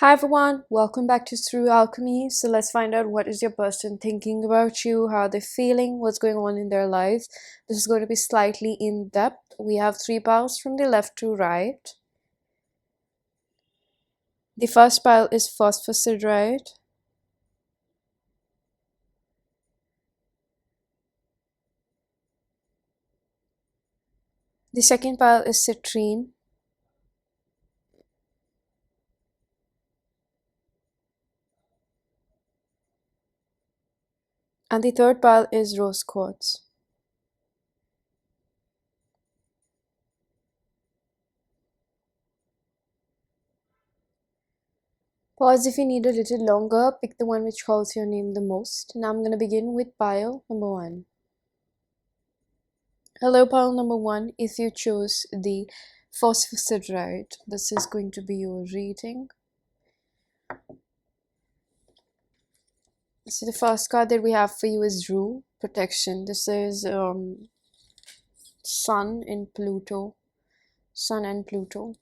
Hi everyone, welcome back to Through Alchemy. So let's find out what is your person thinking about you, how they're feeling, what's going on in their life. This is going to be slightly in depth. We have three piles from the left to right. The first pile is Phosphosiderite. The second pile is Citrine. And the third pile is Rose Quartz. Pause if you need a little longer. Pick the one which calls your name the most. Now I'm going to begin with pile number 1. Hello, pile number 1. If you chose the Phosphosiderite, this is going to be your reading. So the first card that we have for you is Rue, Protection. This is Sun and Pluto. Sun and Pluto.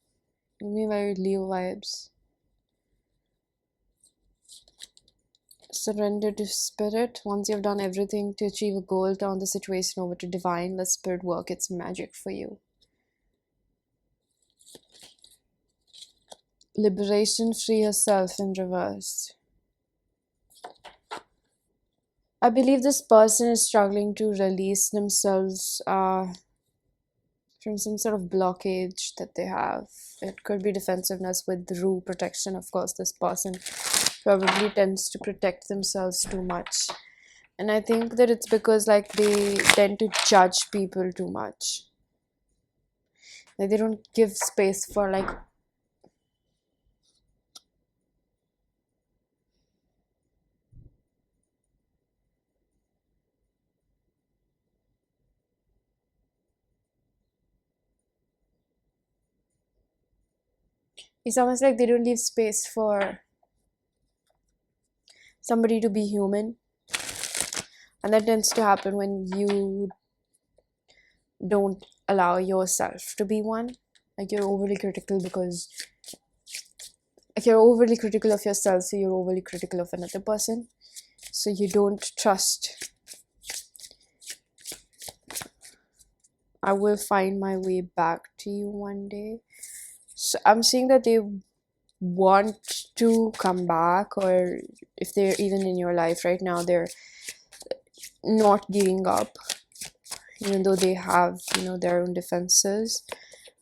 Give me very Leo vibes. Surrender to spirit. Once you've done everything to achieve a goal, turn the situation over to divine. Let spirit work its magic for you. Liberation, free yourself in reverse. I believe this person is struggling to release themselves from some sort of blockage that they have. It could be defensiveness with Rue, protection. Of course, this person probably tends to protect themselves too much. And I think that it's because like they tend to judge people too much. Like they don't give space for like it's almost like they don't leave space for somebody to be human. And that tends to happen when you don't allow yourself to be one. Like you're overly critical because if you're overly critical of yourself, so you're overly critical of another person. So you don't trust. I will find my way back to you one day. So I'm seeing that they want to come back, or if they're even in your life right now, they're not giving up, even though they have, their own defenses.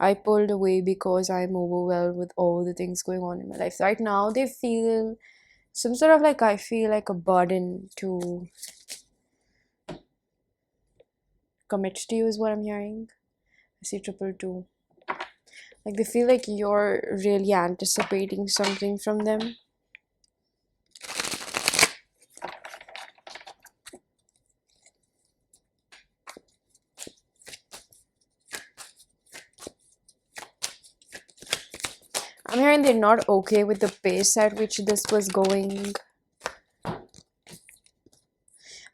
I pulled away because I'm overwhelmed with all the things going on in my life. Right now, they feel some sort of like, I feel like a burden to commit to you is what I'm hearing. I see 222. Like they feel like you're really anticipating something from them. I'm hearing they're not okay with the pace at which this was going.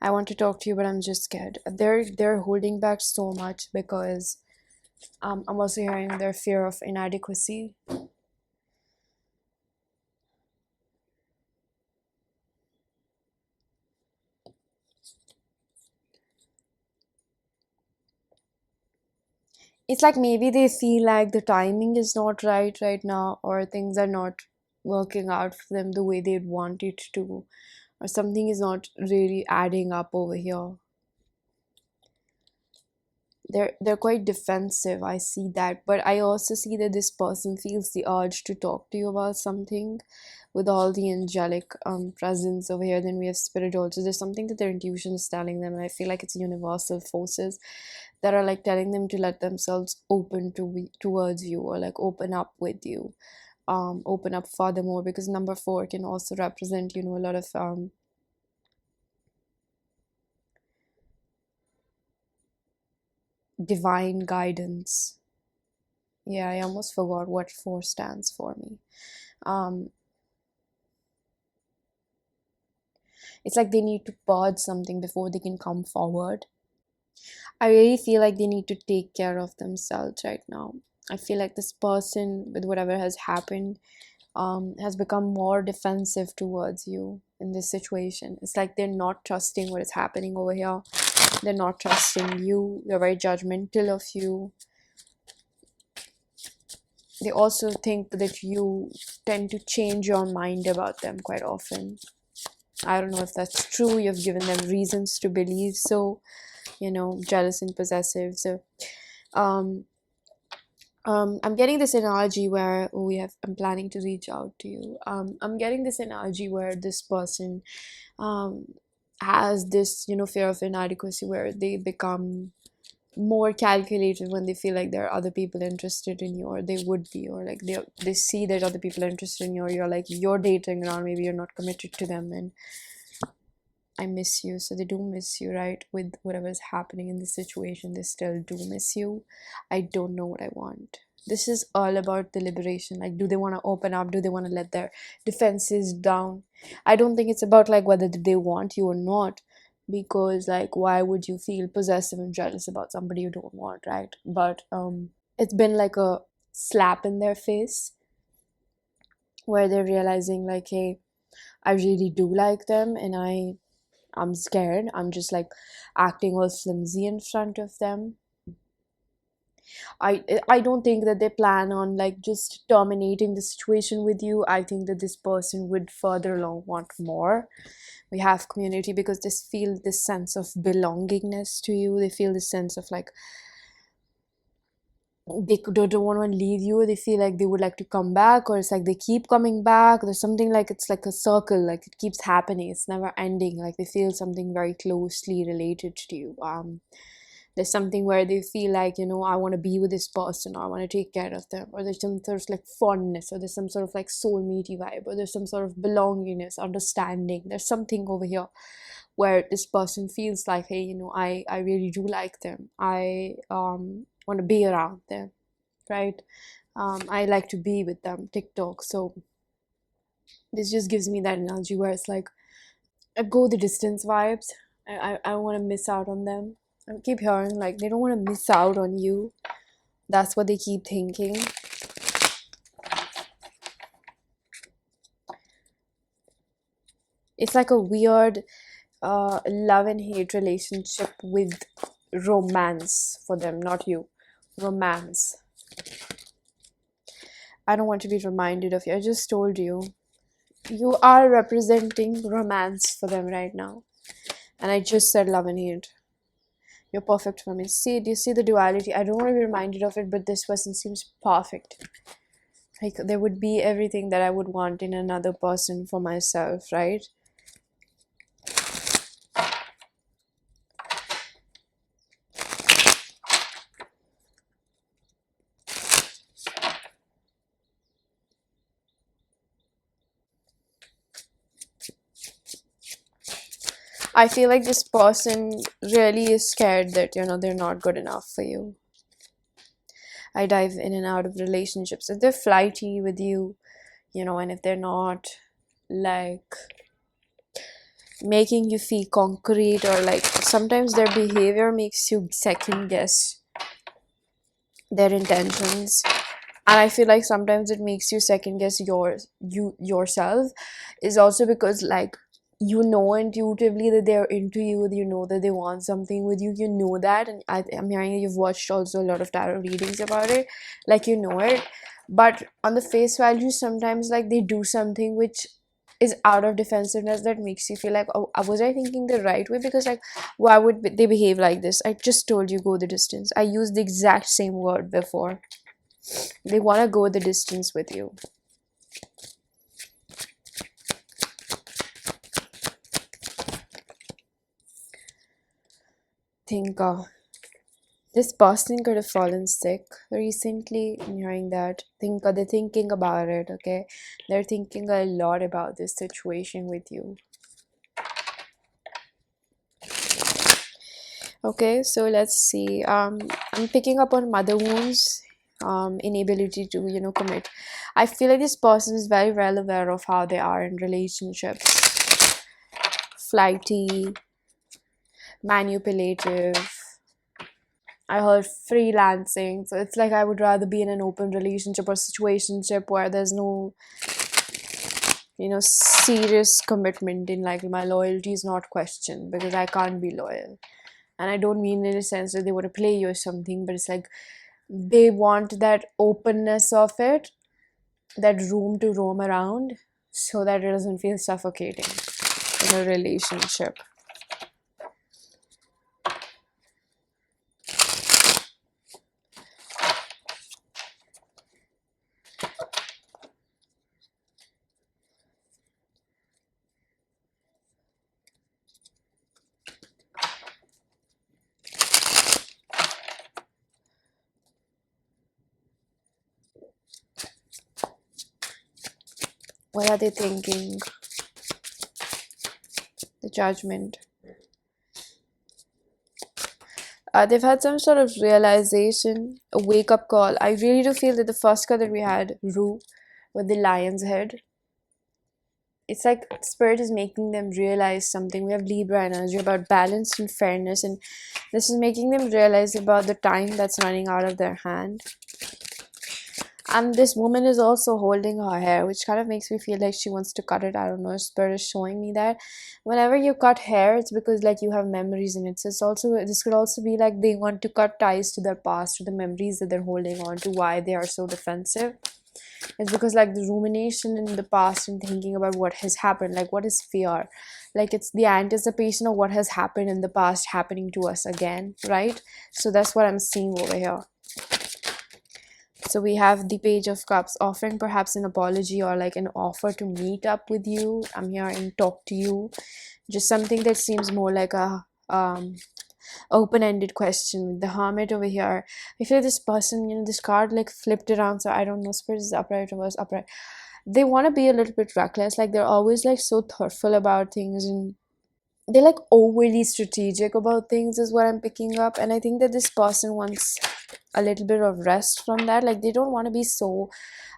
I want to talk to you, but I'm just scared. They're holding back so much because I'm also hearing their fear of inadequacy. It's like maybe they feel like the timing is not right now, or things are not working out for them the way they'd want it to, or something is not really adding up over here. They're quite defensive. I see that, but I also see that this person feels the urge to talk to you about something. With all the angelic presence over here, then we have spirit also. There's something that their intuition is telling them, and I feel like it's universal forces that are like telling them to let themselves open towards you, or like open up with you, open up furthermore, because number 4 can also represent, a lot of divine guidance. Yeah, I almost forgot what 4 stands for me. It's like they need to purge something before they can come forward. I really feel like they need to take care of themselves right now. I feel like this person, with whatever has happened, has become more defensive towards you in this situation. It's like they're not trusting what is happening over here. They're not trusting you. They're very judgmental of you. They also think that you tend to change your mind about them quite often. I don't know if that's true. You've given them reasons to believe so, jealous and possessive. So, um, I'm getting this analogy where I'm planning to reach out to you. I'm getting this analogy where this person um, has this, fear of inadequacy where they become more calculated when they feel like there are other people interested in you, or they would be, or like they see that other people are interested in you, or you're dating around, maybe you're not committed to them, and I miss you. So they do miss you, right? With whatever's happening in this situation, they still do miss you. I don't know what I want. This is all about the liberation. Like, do they want to open up? Do they want to let their defenses down? I don't think it's about like whether they want you or not, because like, why would you feel possessive and jealous about somebody you don't want, right? But it's been like a slap in their face where they're realizing like, hey, I really do like them, and I'm scared. I'm just like acting all flimsy in front of them. I don't think that they plan on like just terminating the situation with you. I think that this person would further along want more. We have community because they feel this sense of belongingness to you. They feel this sense of like they don't want to leave you. They feel like they would like to come back, or it's like they keep coming back. There's something like it's like a circle, like it keeps happening. It's never ending. Like they feel something very closely related to you. There's something where they feel like, I want to be with this person, or I want to take care of them, or there's some sort of like fondness, or there's some sort of like soulmatey vibe, or there's some sort of belongingness, understanding. There's something over here where this person feels like, hey, I really do like them. I want to be around them, right? I like to be with them, TikTok. So this just gives me that analogy where it's like a go the distance vibes. I don't want to miss out on them. I keep hearing like they don't want to miss out on you. That's what they keep thinking. It's like a weird love and hate relationship with romance for them, not you. Romance. I don't want to be reminded of you. I just told you. You are representing romance for them right now. And I just said love and hate. You're perfect for me. See, do you see the duality? I don't want to be reminded of it, but this person seems perfect. Like there would be everything that I would want in another person for myself, right? I feel like this person really is scared that, they're not good enough for you. I dive in and out of relationships. If they're flighty with you, and if they're not like making you feel concrete, or like sometimes their behavior makes you second guess their intentions, and I feel like sometimes it makes you second guess yourself, is also because like intuitively that they're into you, that they want something with you, that, and I'm hearing you've watched also a lot of tarot readings about it, like it, but on the face value sometimes like they do something which is out of defensiveness that makes you feel like, oh, was I thinking the right way? Because like, why would they behave like this? I just told you, go the distance. I used the exact same word before. They want to go the distance with you. Think this person could have fallen sick recently. I'm hearing that. They're thinking about it, okay? They're thinking a lot about this situation with you. Okay, so let's see. I'm picking up on mother wounds, inability to, commit. I feel like this person is very well aware of how they are in relationships. Flighty, manipulative. I heard freelancing, so it's like I would rather be in an open relationship or situationship where there's no serious commitment in like my loyalty is not questioned because I can't be loyal. And I don't mean in a sense that they want to play you or something, but it's like they want that openness of it, that room to roam around, so that it doesn't feel suffocating in a relationship. What are they thinking? The Judgment. They've had some sort of realization, a wake-up call. I really do feel that the first card that we had, Rue, with the lion's head, it's like Spirit is making them realize something. We have Libra energy about balance and fairness, and this is making them realize about the time that's running out of their hand. And this woman is also holding her hair, which kind of makes me feel like she wants to cut it. I don't know, Spirit is showing me that whenever you cut hair, it's because like you have memories in it. So it's also, this could also be like they want to cut ties to their past, to the memories that they're holding on to, why they are so defensive. It's because like the rumination in the past and thinking about what has happened, like what is fear, like it's the anticipation of what has happened in the past happening to us again, right? So that's what I'm seeing over here. So we have the Page of Cups, offering perhaps an apology or like an offer to meet up with you. I'm here and talk to you. Just something that seems more like a open-ended question. The Hermit over here. I feel this person, this card like flipped around. So I don't know, Spirit is upright or was upright. They want to be a little bit reckless. Like they're always like so thoughtful about things, and they're like overly strategic about things is what I'm picking up. And I think that this person wants a little bit of rest from that. Like they don't want to be so,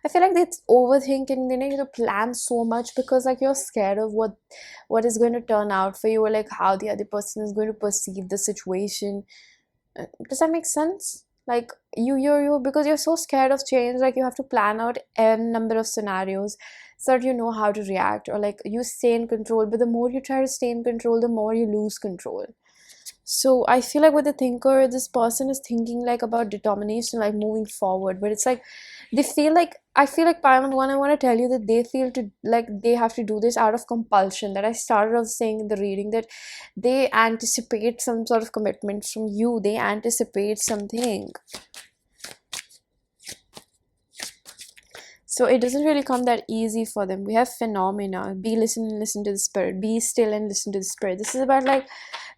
I feel like it's overthinking. They need to plan so much because like you're scared of what is going to turn out for you, or like how the other person is going to perceive the situation. Does that make sense? Like you because you're so scared of change, like you have to plan out a number of scenarios so that you know how to react, or like you stay in control. But the more you try to stay in control, the more you lose control. So I feel like with the thinker, this person is thinking like about determination, like moving forward. But it's like they feel like, I feel like Param, one, I want to tell you that they feel to like they have to do this out of compulsion. That I started off saying in the reading that they anticipate some sort of commitment from you. They anticipate something. So it doesn't really come that easy for them. We have phenomena. Be listen and listen to the Spirit. Be still and listen to the Spirit. This is about like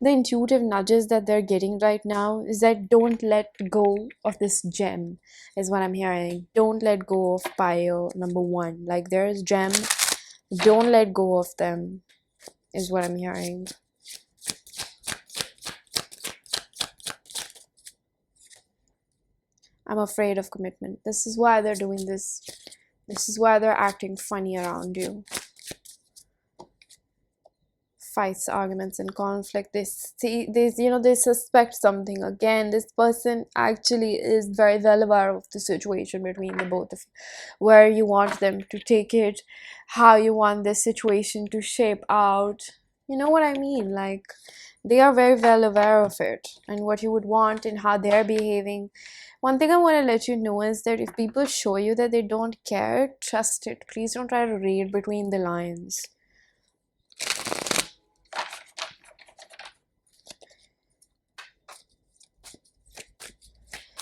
the intuitive nudges that they're getting right now, is that don't let go of this gem, is what I'm hearing. Don't let go of pile number one. Like there's gem, don't let go of them, is what I'm hearing. I'm afraid of commitment. This is why they're doing this. This is why they're acting funny around you. Fights, arguments, and conflict. They see this, they suspect something. Again, this person actually is very well aware of the situation between the both of you, where you want them to take it, how you want this situation to shape out. You know what I mean? Like they are very well aware of it and what you would want and how they're behaving. One thing I want to let you know is that if people show you that they don't care, trust it. Please don't try to read between the lines.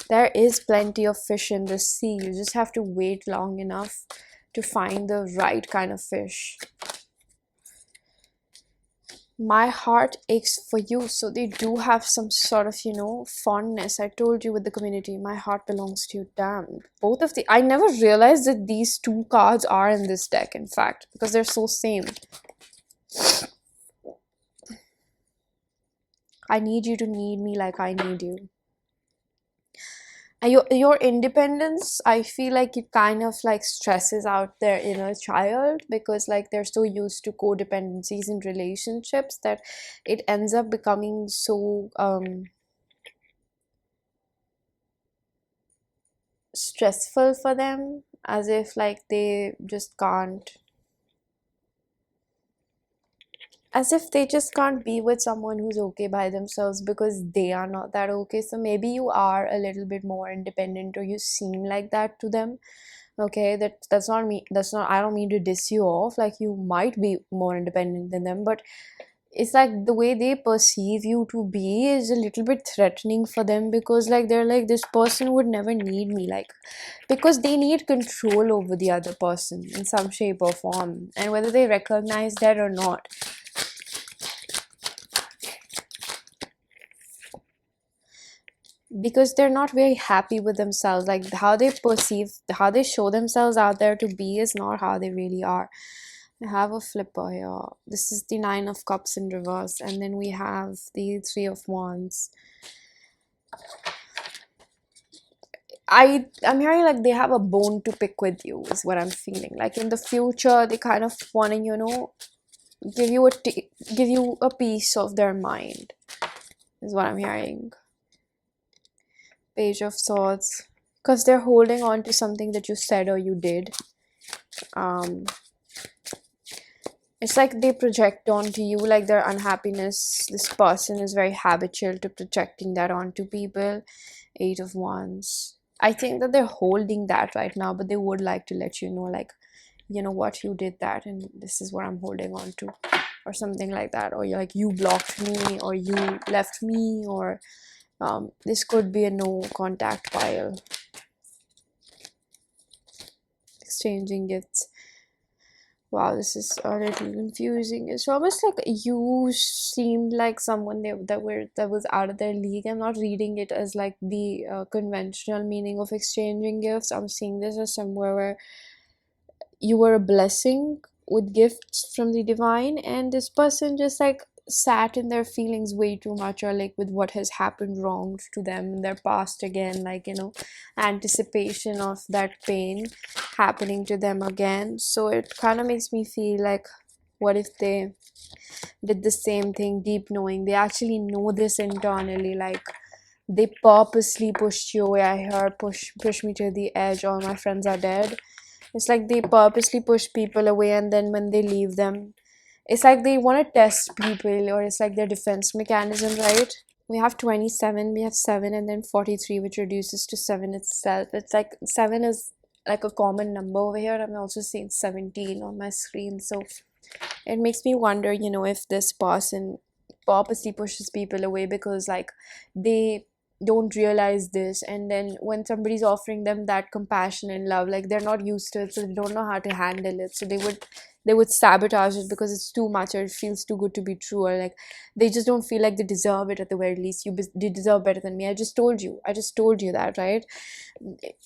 There is plenty of fish in the sea. You just have to wait long enough to find the right kind of fish. My heart aches for you. So they do have some sort of, fondness. I told you with the community, my heart belongs to you. Damn. Both of the, I never realized that these two cards are in this deck, in fact, because they're so same. I need you to need me like I need you. Your independence, I feel like it kind of like stresses out their inner child, because like they're so used to codependencies in relationships that it ends up becoming so stressful for them, as if like they just can't as if they just can't be with someone who's okay by themselves because they are not that okay. So maybe you are a little bit more independent, or you seem like that to them. Okay, that's not me, that's not, I don't mean to diss you off, like you might be more independent than them, but it's like the way they perceive you to be is a little bit threatening for them, because like they're like, this person would never need me, like, because they need control over the other person in some shape or form, and whether they recognize that or not, because they're not very happy with themselves, like how they perceive, how they show themselves out there to be is not how they really are. I have a flipper here. This is the Nine of Cups in reverse, and then we have the Three of Wands. I'm hearing like they have a bone to pick with you is what I'm feeling. Like in the future, they kind of want to, give you give you a piece of their mind is what I'm hearing. Page of Swords, because they're holding on to something that you said or you did. Um, it's like they project onto you like their unhappiness. This person is very habitual to projecting that onto people. Eight of Wands. I think that they're holding that right now, but they would like to let you know, like, you know what, you did that, and this is what I'm holding on to, or something like that. Or you're like, you blocked me, or you left me, or this could be a no contact pile. Exchanging gifts. Wow, this is a little confusing. It's almost like you seemed like someone that was out of their league. I'm not reading it as like the conventional meaning of exchanging gifts. I'm seeing this as somewhere where you were a blessing with gifts from the divine, and this person just like sat in their feelings way too much, or like with what has happened wrong to them in their past again, like, anticipation of that pain happening to them again. So it kind of makes me feel like, what if they did the same thing, deep knowing, they actually know this internally, like they purposely pushed you away. I heard push me to the edge, all my friends are dead. It's like they purposely push people away, and then when they leave them, it's like they want to test people, or it's like their defense mechanism, right? We have 27, we have 7, and then 43, which reduces to 7 itself. It's like 7 is like a common number over here. I'm also seeing 17 on my screen. So it makes me wonder, if this person purposely pushes people away because like they don't realize this, and then when somebody's offering them that compassion and love, like they're not used to it, so they don't know how to handle it, so they would sabotage it because it's too much, or it feels too good to be true, or like they just don't feel like they deserve it. At the very least, you deserve better than me. I just told you that, right?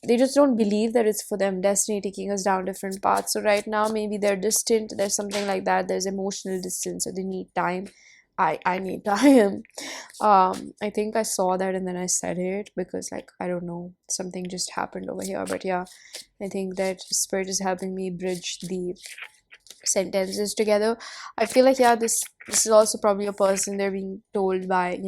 They just don't believe that it's for them, destiny taking us down different paths. So right now maybe they're distant, there's something like that, there's emotional distance, so they need time. I need time. I think I saw that and then I said it because, like, I don't know, something just happened over here. But yeah, I think that spirit is helping me bridge the sentences together. I feel like, yeah, this is also probably a person, they're being told by,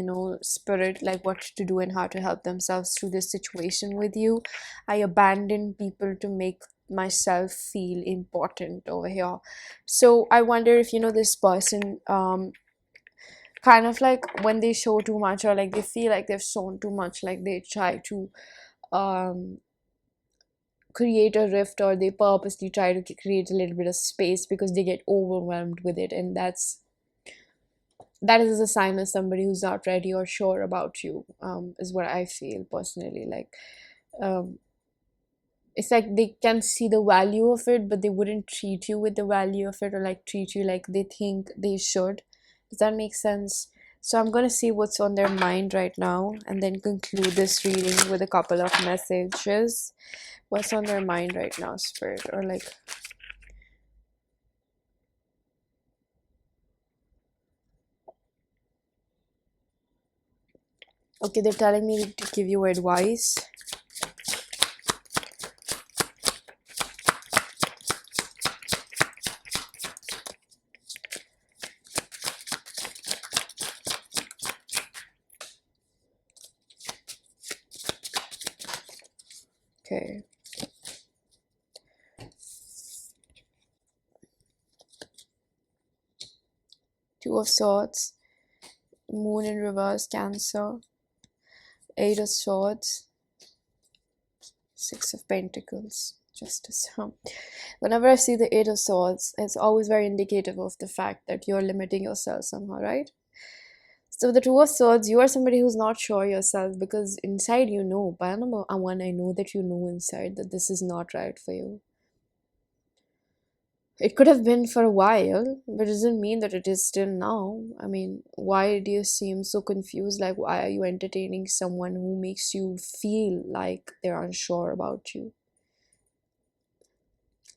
spirit, like what to do and how to help themselves through this situation with you. I abandoned people to make myself feel important over here. So I wonder if, this person kind of like when they show too much, or like they feel like they've shown too much, like they try to um create a rift, or they purposely try to create a little bit of space because they get overwhelmed with it, and that is a sign of somebody who's not ready or sure about you, is what I feel personally. Like, um it's like they can see the value of it, but they wouldn't treat you with the value of it, or like treat you like they think they should. Does that make sense? So I'm gonna see what's on their mind right now, and then conclude this reading with a couple of messages. What's on their mind right now, spirit? Or like, okay, they're telling me to give you advice. Okay. Two of Swords, Moon in reverse, Cancer, Eight of Swords, Six of Pentacles, Justice. Whenever I see the Eight of Swords, it's always very indicative of the fact that you're limiting yourself somehow, right? So the Two of Swords, you are somebody who's not sure yourself, because inside you know, by number one, I know that you know inside that this is not right for you. It could have been for a while, but it doesn't mean that it is still now. I mean, why do you seem so confused? Like, why are you entertaining someone who makes you feel like they're unsure about you?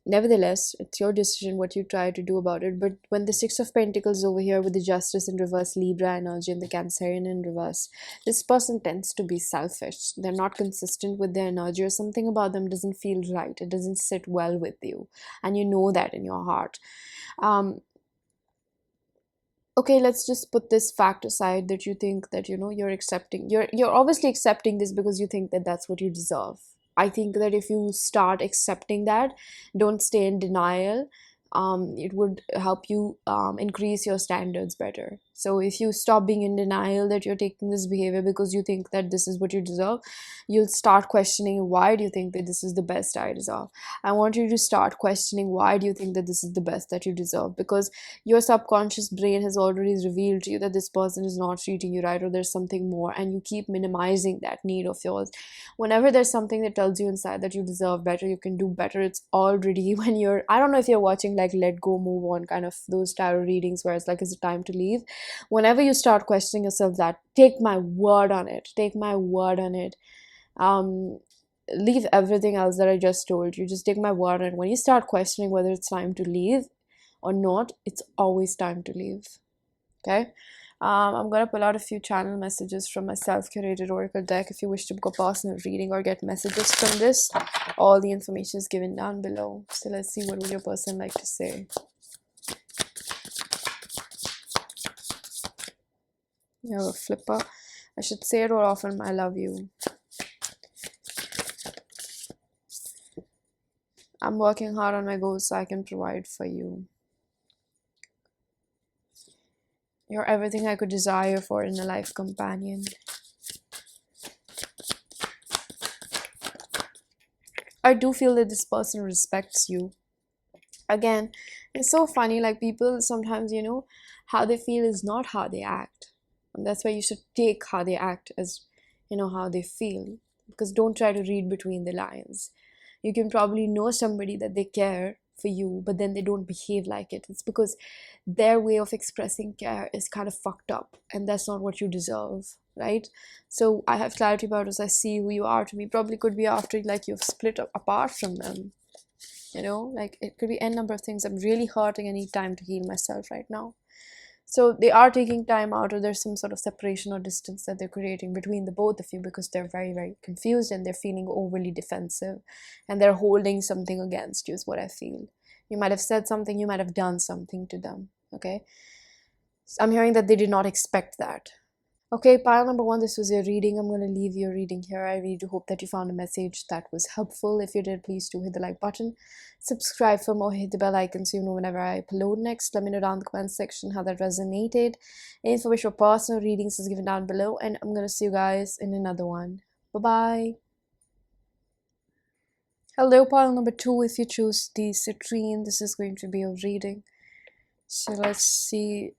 Nevertheless, it's your decision what you try to do about it. But when the Six of Pentacles over here with the Justice in reverse, Libra energy, and the Cancerian in reverse, this person tends to be selfish. They're not consistent with their energy, or something about them doesn't feel right. It doesn't sit well with you. And you know that in your heart. Okay, let's just put this fact aside that you think that, you know, you're obviously accepting this because you think that that's what you deserve. I think that if you start accepting that, don't stay in denial, it would help you increase your standards better. So if you stop being in denial that you're taking this behavior because you think that this is what you deserve, you'll start questioning, why do you think that this is the best I deserve? I want you to start questioning, why do you think that this is the best that you deserve? Because your subconscious brain has already revealed to you that this person is not treating you right, or there's something more, and you keep minimizing that need of yours. Whenever there's something that tells you inside that you deserve better, you can do better, it's already when you're, I don't know if you're watching like Let Go, Move On kind of those tarot readings where it's like, is it time to leave? Whenever you start questioning yourself, that, take my word on it, take my word on it, leave everything else that I just told you, just take my word on it. When you start questioning whether it's time to leave or not, it's always time to leave. Okay. I'm going to pull out a few channel messages from my self-curated oracle deck. If you wish to book a personal reading or get messages from this, all the information is given down below. So let's see, what would your person like to say? You have a flipper. I should say it more often, I love you. I'm working hard on my goals so I can provide for you. You're everything I could desire for in a life companion. I do feel that this person respects you. Again, it's so funny, like people sometimes, you know, how they feel is not how they act. And that's why you should take how they act as, you know, how they feel. Because don't try to read between the lines. You can probably know somebody that they care for you, but then they don't behave like it. It's because their way of expressing care is kind of fucked up, and that's not what you deserve, right? So I have clarity about as I see who you are to me. Probably could be after like you've split up apart from them, you know, like it could be n number of things. I'm really hurting, I need time to heal myself right now. So they are taking time out, or there's some sort of separation or distance that they're creating between the both of you, because they're very, very confused and they're feeling overly defensive and they're holding something against you is what I feel. You might have said something, you might have done something to them, okay? So I'm hearing that they did not expect that. Okay, pile number one, this was your reading. I'm going to leave your reading here. I really do hope that you found a message that was helpful. If you did, please do hit the like button. Subscribe for more. Hit the bell icon so you know whenever I upload next. Let me know down in the comment section how that resonated. Information for personal readings is given down below. And I'm going to see you guys in another one. Bye-bye. Hello, pile number two. If you choose the Citrine, this is going to be your reading. So let's see,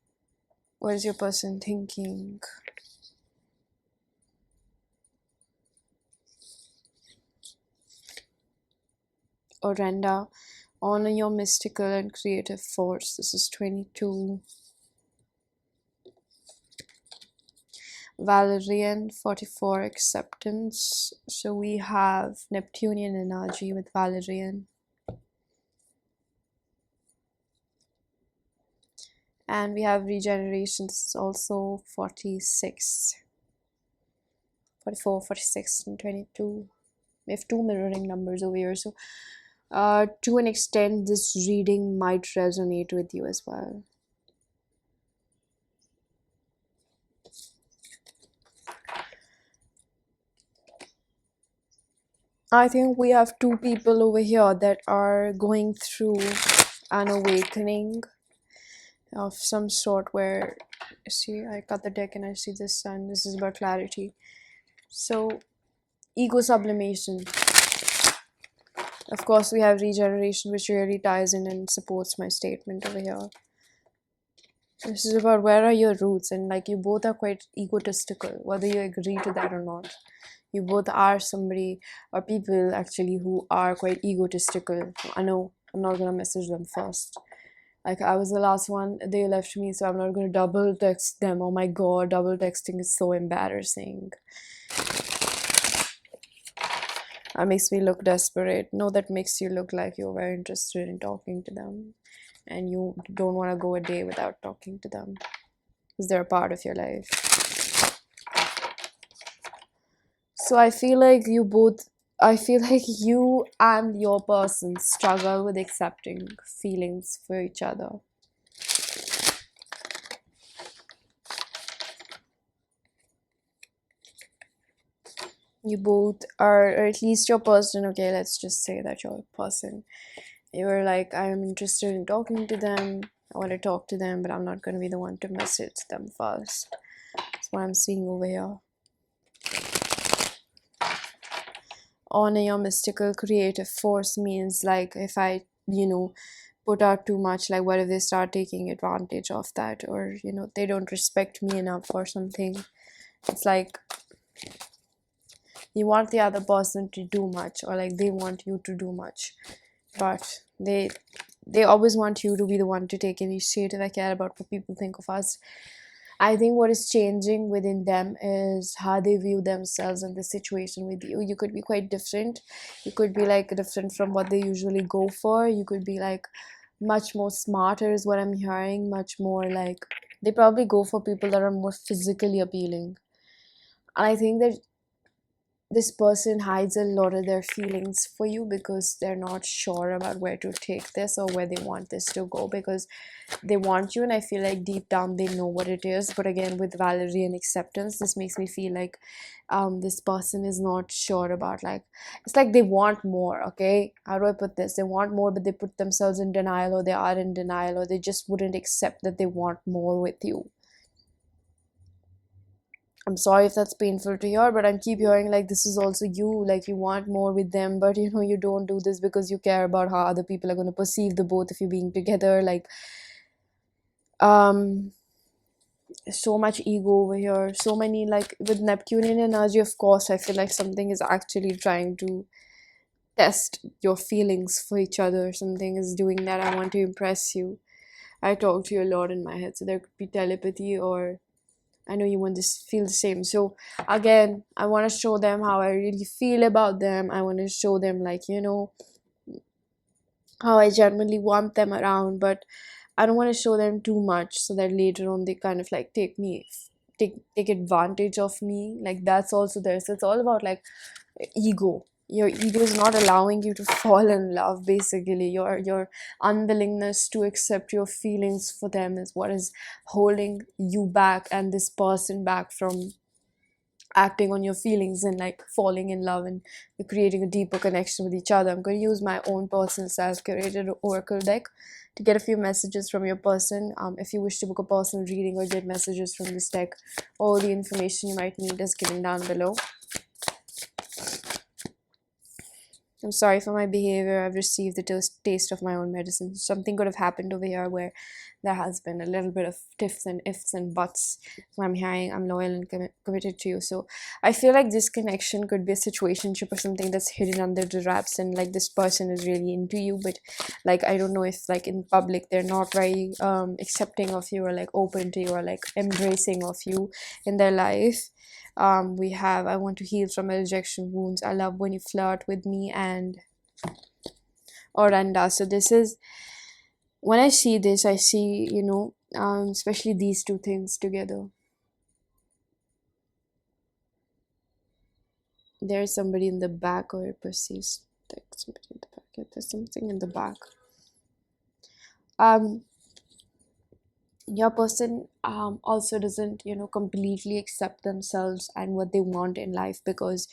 what is your person thinking? Orenda, honor your mystical and creative force. This is 22. Valerian, 44, acceptance. So we have Neptunian energy with Valerian. And we have regeneration. This is also 46. 44, 46, and 22. We have two mirroring numbers over here. So to an extent, this reading might resonate with you as well. I think we have two people over here that are going through an awakening. of some sort, where, see, I cut the deck and I see this sun. This is about clarity. So ego sublimation. Of course, we have regeneration, which really ties in and supports my statement over here. This is about where are your roots, and like you both are quite egotistical, whether you agree to that or not. You both are somebody or people actually who are quite egotistical. I know I'm not gonna message them first. Like I was the last one, they left me, so I'm not gonna double text them. Oh my god, double texting is so embarrassing. That makes me look desperate. No, that makes you look like you're very interested in talking to them and you don't want to go a day without talking to them because they're a part of your life. So I feel like you and your person struggle with accepting feelings for each other. You both are, or at least your person, okay, let's just say that your person, you were like, I am interested in talking to them, I want to talk to them, but I'm not going to be the one to message them first. That's what I'm seeing over here. Honor your mystical creative force means like if I, put out too much, like what if they start taking advantage of that, or they don't respect me enough or something. It's like you want the other person to do much, or like they want you to do much, but they always want you to be the one to take initiative. I care about what people think of us. I think what is changing within them is how they view themselves in the situation with you. You could be quite different. You could be like different from what they usually go for. You could be like much more smarter is what I'm hearing. Much more like they probably go for people that are more physically appealing. And I think that this person hides a lot of their feelings for you because they're not sure about where to take this or where they want this to go, because they want you, and I feel like deep down they know what it is. But again, with Valerie and acceptance, this makes me feel like this person is not sure about, like, it's like they want more. Okay, how do I put this? They want more, but they put themselves in denial, or they are in denial, or they just wouldn't accept that they want more with you. I'm sorry if that's painful to hear, but I'm keep hearing like this is also you, like you want more with them, but you don't do this because you care about how other people are going to perceive the both of you being together. Like, um, so much ego over here, so many, like with Neptunian energy, of course, I feel like something is actually trying to test your feelings for each other. Something is doing that. I want to impress you. I talk to you a lot in my head, so there could be telepathy, or I know you want to feel the same. So again, I want to show them how I really feel about them. I want to show them, like, how I genuinely want them around, but I don't want to show them too much so that later on they kind of like take advantage of me. Like that's also there. So it's all about like ego. Your ego is not allowing you to fall in love. Basically, your unwillingness to accept your feelings for them is what is holding you back and this person back from acting on your feelings and like falling in love and creating a deeper connection with each other. I'm going to use my own personal self-curated oracle deck to get a few messages from your person. If you wish to book a personal reading or get messages from this deck, all the information you might need is given down below. I'm sorry for my behavior. I've received the taste of my own medicine. Something could have happened over here where there has been a little bit of tiffs and ifs and buts. So I'm hearing I'm loyal and committed to you. So I feel like this connection could be a situationship or something that's hidden under the wraps, and like this person is really into you, but like I don't know if like in public they're not very accepting of you or like open to you or like embracing of you in their life. We have I want to heal from my rejection wounds. I love when you flirt with me, and Oranda. So this is, when I see this, I see, especially these two things together. There's somebody in the back, or it perceives like somebody in the back. Yeah, there's something in the back. Um, your person also doesn't, completely accept themselves and what they want in life, because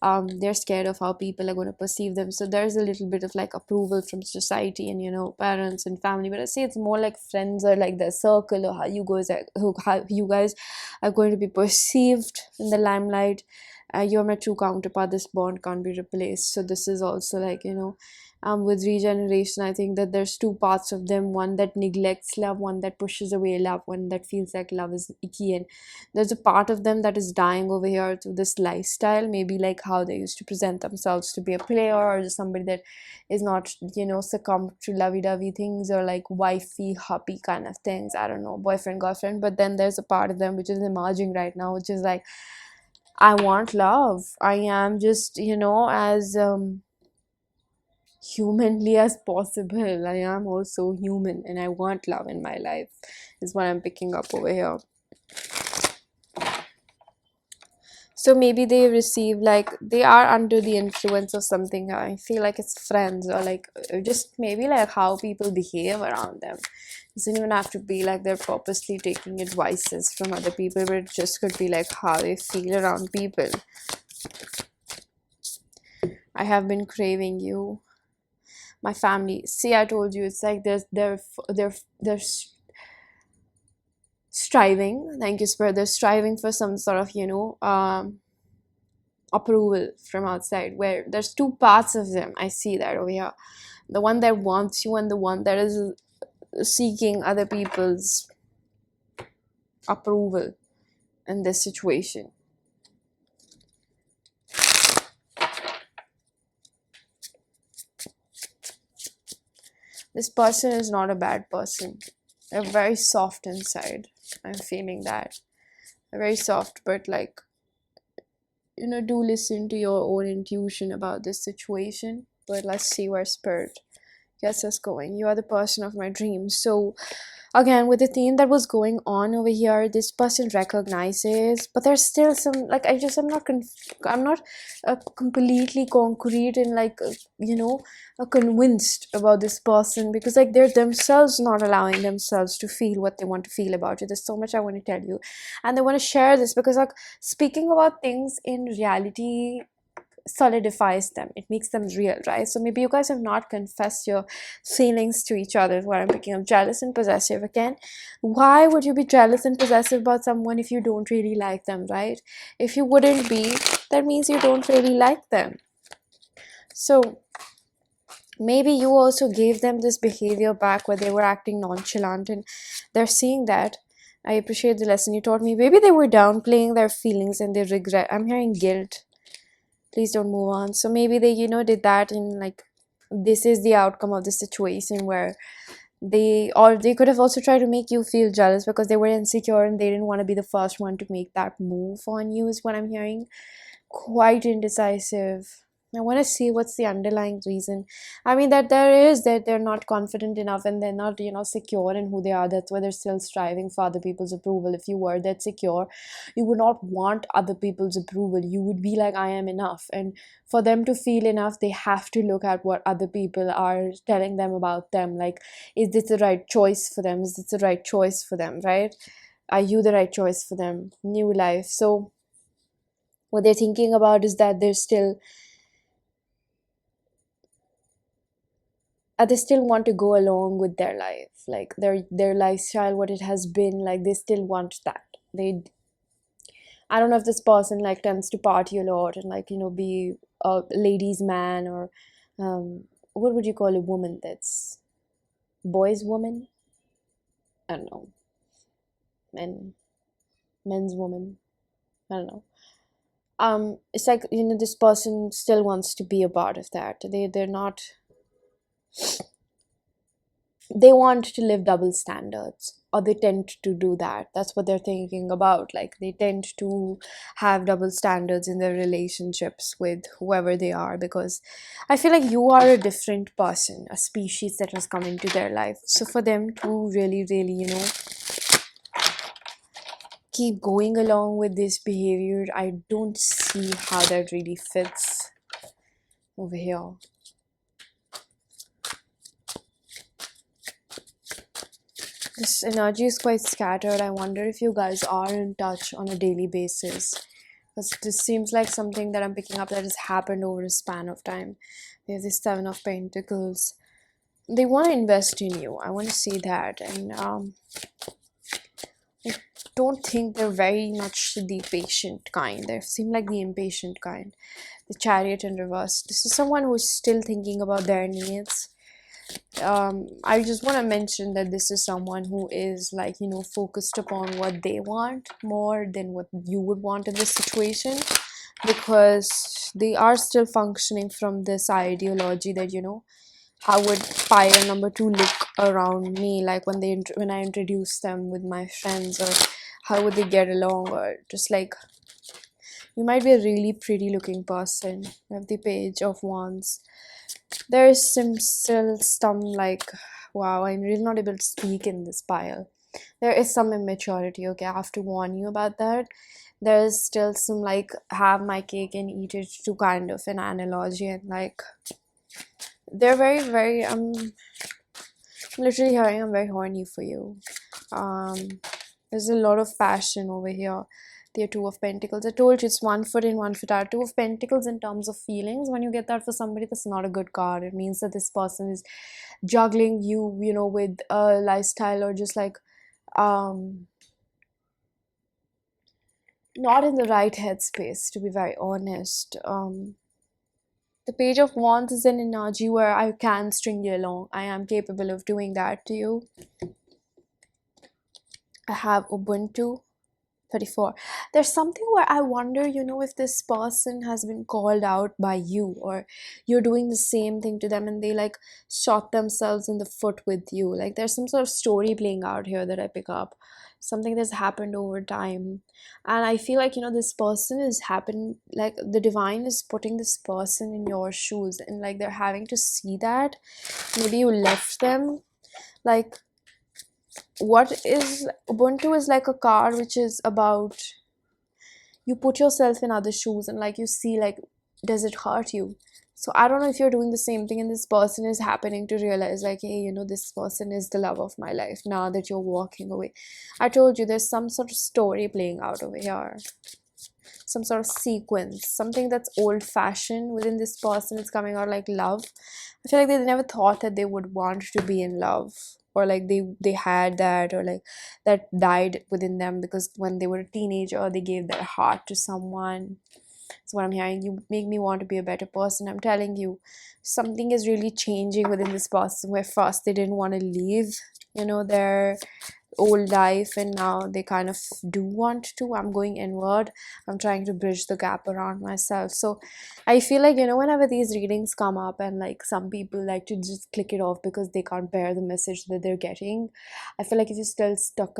they're scared of how people are going to perceive them. So there's a little bit of like approval from society and, parents and family, but I say it's more like friends or like the circle, or how you guys are going to be perceived in the limelight. You're my true counterpart. This bond can't be replaced. So this is also like, with regeneration, I think that there's two parts of them: one that neglects love, one that pushes away love, one that feels like love is icky. And there's a part of them that is dying over here to this lifestyle, maybe like how they used to present themselves to be a player, or just somebody that is not, succumbed to lovey-dovey things, or like wifey happy kind of things, I don't know, boyfriend girlfriend. But then there's a part of them which is emerging right now, which is like, I want love. I am just, as humanly as possible. I am also human and I want love in my life, is what I'm picking up over here. So maybe they receive, like, they are under the influence of something. I feel like it's friends, or like just maybe like how people behave around them. It doesn't even have to be like they're purposely taking advices from other people, but it just could be like how they feel around people. I have been craving you. My family, see, I told you, it's like they're striving, thank you spirit, they're striving for some sort of, approval from outside, where there's two parts of them. I see that over here: the one that wants you and the one that is seeking other people's approval in this situation. This person is not a bad person. They're very soft inside. I'm feeling that. They're very soft, but like, do listen to your own intuition about this situation. But let's see where spirit gets us going. You are the person of my dreams. So again, with the theme that was going on over here, this person recognizes, but there's still some, like, I'm not completely concrete and like, convinced about this person, because like they're themselves not allowing themselves to feel what they want to feel about you. There's so much I want to tell you, and they want to share this, because like speaking about things in reality solidifies them, it makes them real, right? So maybe you guys have not confessed your feelings to each other, where I'm picking up jealous and possessive again. Why would you be jealous and possessive about someone if you don't really like them, right? If you wouldn't be, that means you don't really like them. So maybe you also gave them this behavior back where they were acting nonchalant, and they're seeing that. I appreciate the lesson you taught me. Maybe they were downplaying their feelings and they regret. I'm hearing guilt. Please don't move on. So maybe they, did that, and like, this is the outcome of the situation, where they could have also tried to make you feel jealous because they were insecure and they didn't want to be the first one to make that move on you, is what I'm hearing. Quite indecisive. I want to see what's the underlying reason. I mean, that they're not confident enough, and they're not, secure in who they are. That's why they're still striving for other people's approval. If you were that secure, you would not want other people's approval. You would be like, I am enough. And for them to feel enough, they have to look at what other people are telling them about them. Like, is this the right choice for them? Is this the right choice for them, right? Are you the right choice for them? New life. So what they're thinking about is that they still want to go along with their life, like their lifestyle, what it has been like. They still want that. I don't know if this person like tends to party a lot and like, be a ladies man, or what would you call a woman that's boys woman? I don't know. Men's woman. I don't know. It's like, this person still wants to be a part of that. They're not, they want to live double standards, or they tend to do that. That's what they're thinking about. Like, they tend to have double standards in their relationships with whoever they are, because I feel like you are a different person, a species that has come into their life. So for them to really, really, keep going along with this behavior, I don't see how that really fits over here. This energy is quite scattered. I wonder if you guys are in touch on a daily basis. Because this seems like something that I'm picking up that has happened over a span of time. We have this Seven of Pentacles. They want to invest in you. I want to see that. And I don't think they're very much the patient kind. They seem like the impatient kind. The Chariot in reverse. This is someone who's still thinking about their needs. I just want to mention that this is someone who is like, focused upon what they want more than what you would want in this situation, because they are still functioning from this ideology that, how would fire number two look around me, like when I introduce them with my friends, or how would they get along, or just like, you might be a really pretty looking person. You have the Page of Wands. There is still some like, wow, I'm really not able to speak in this pile. There is some immaturity, okay, I have to warn you about that. There is still some like, have my cake and eat it to kind of an analogy, and like, they're very, very, literally hearing I'm very horny for you. There's a lot of passion over here. The Two of Pentacles. I told you it's 1 foot in, 1 foot out. Two of Pentacles in terms of feelings. When you get that for somebody, that's not a good card. It means that this person is juggling you, with a lifestyle, or just like, not in the right headspace, to be very honest. The Page of Wands is an energy where I can string you along. I am capable of doing that to you. I have Ubuntu 34. There's something where I wonder, if this person has been called out by you, or you're doing the same thing to them and they like shot themselves in the foot with you. Like, there's some sort of story playing out here that I pick up. Something that's happened over time. And I feel like, this person is happened, like the divine is putting this person in your shoes, and like they're having to see that. Maybe you left them. Like, what is Ubuntu is like a card which is about, you put yourself in other shoes and like you see, like, does it hurt you? So I don't know if you're doing the same thing and this person is happening to realize like, hey, this person is the love of my life now that you're walking away. I told you there's some sort of story playing out over here, some sort of sequence, something that's old-fashioned within this person. It's coming out like love. I feel like they never thought that they would want to be in love, or like they had that, or like that died within them because when they were a teenager they gave their heart to someone. So what I'm hearing, you make me want to be a better person. I'm telling you, something is really changing within this person, where first they didn't want to leave their old life, and now they kind of do want to. I'm going inward. I'm trying to bridge the gap around myself. So I feel like, whenever these readings come up and like some people like to just click it off because they can't bear the message that they're getting, I feel like if you still stuck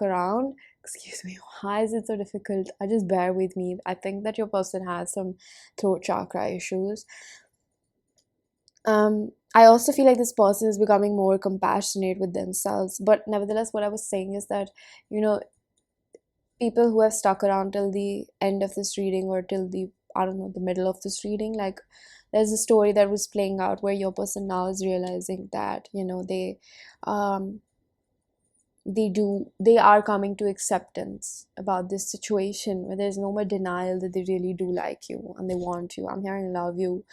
around, excuse me, why is it so difficult? Just bear with me. I think that your person has some throat chakra issues. I also feel like this person is becoming more compassionate with themselves. But nevertheless, what I was saying is that, people who have stuck around till the end of this reading, or till the, I don't know, the middle of this reading, like, there's a story that was playing out where your person now is realizing that, they are coming to acceptance about this situation, where there's no more denial that they really do like you and they want you. I'm hearing love you.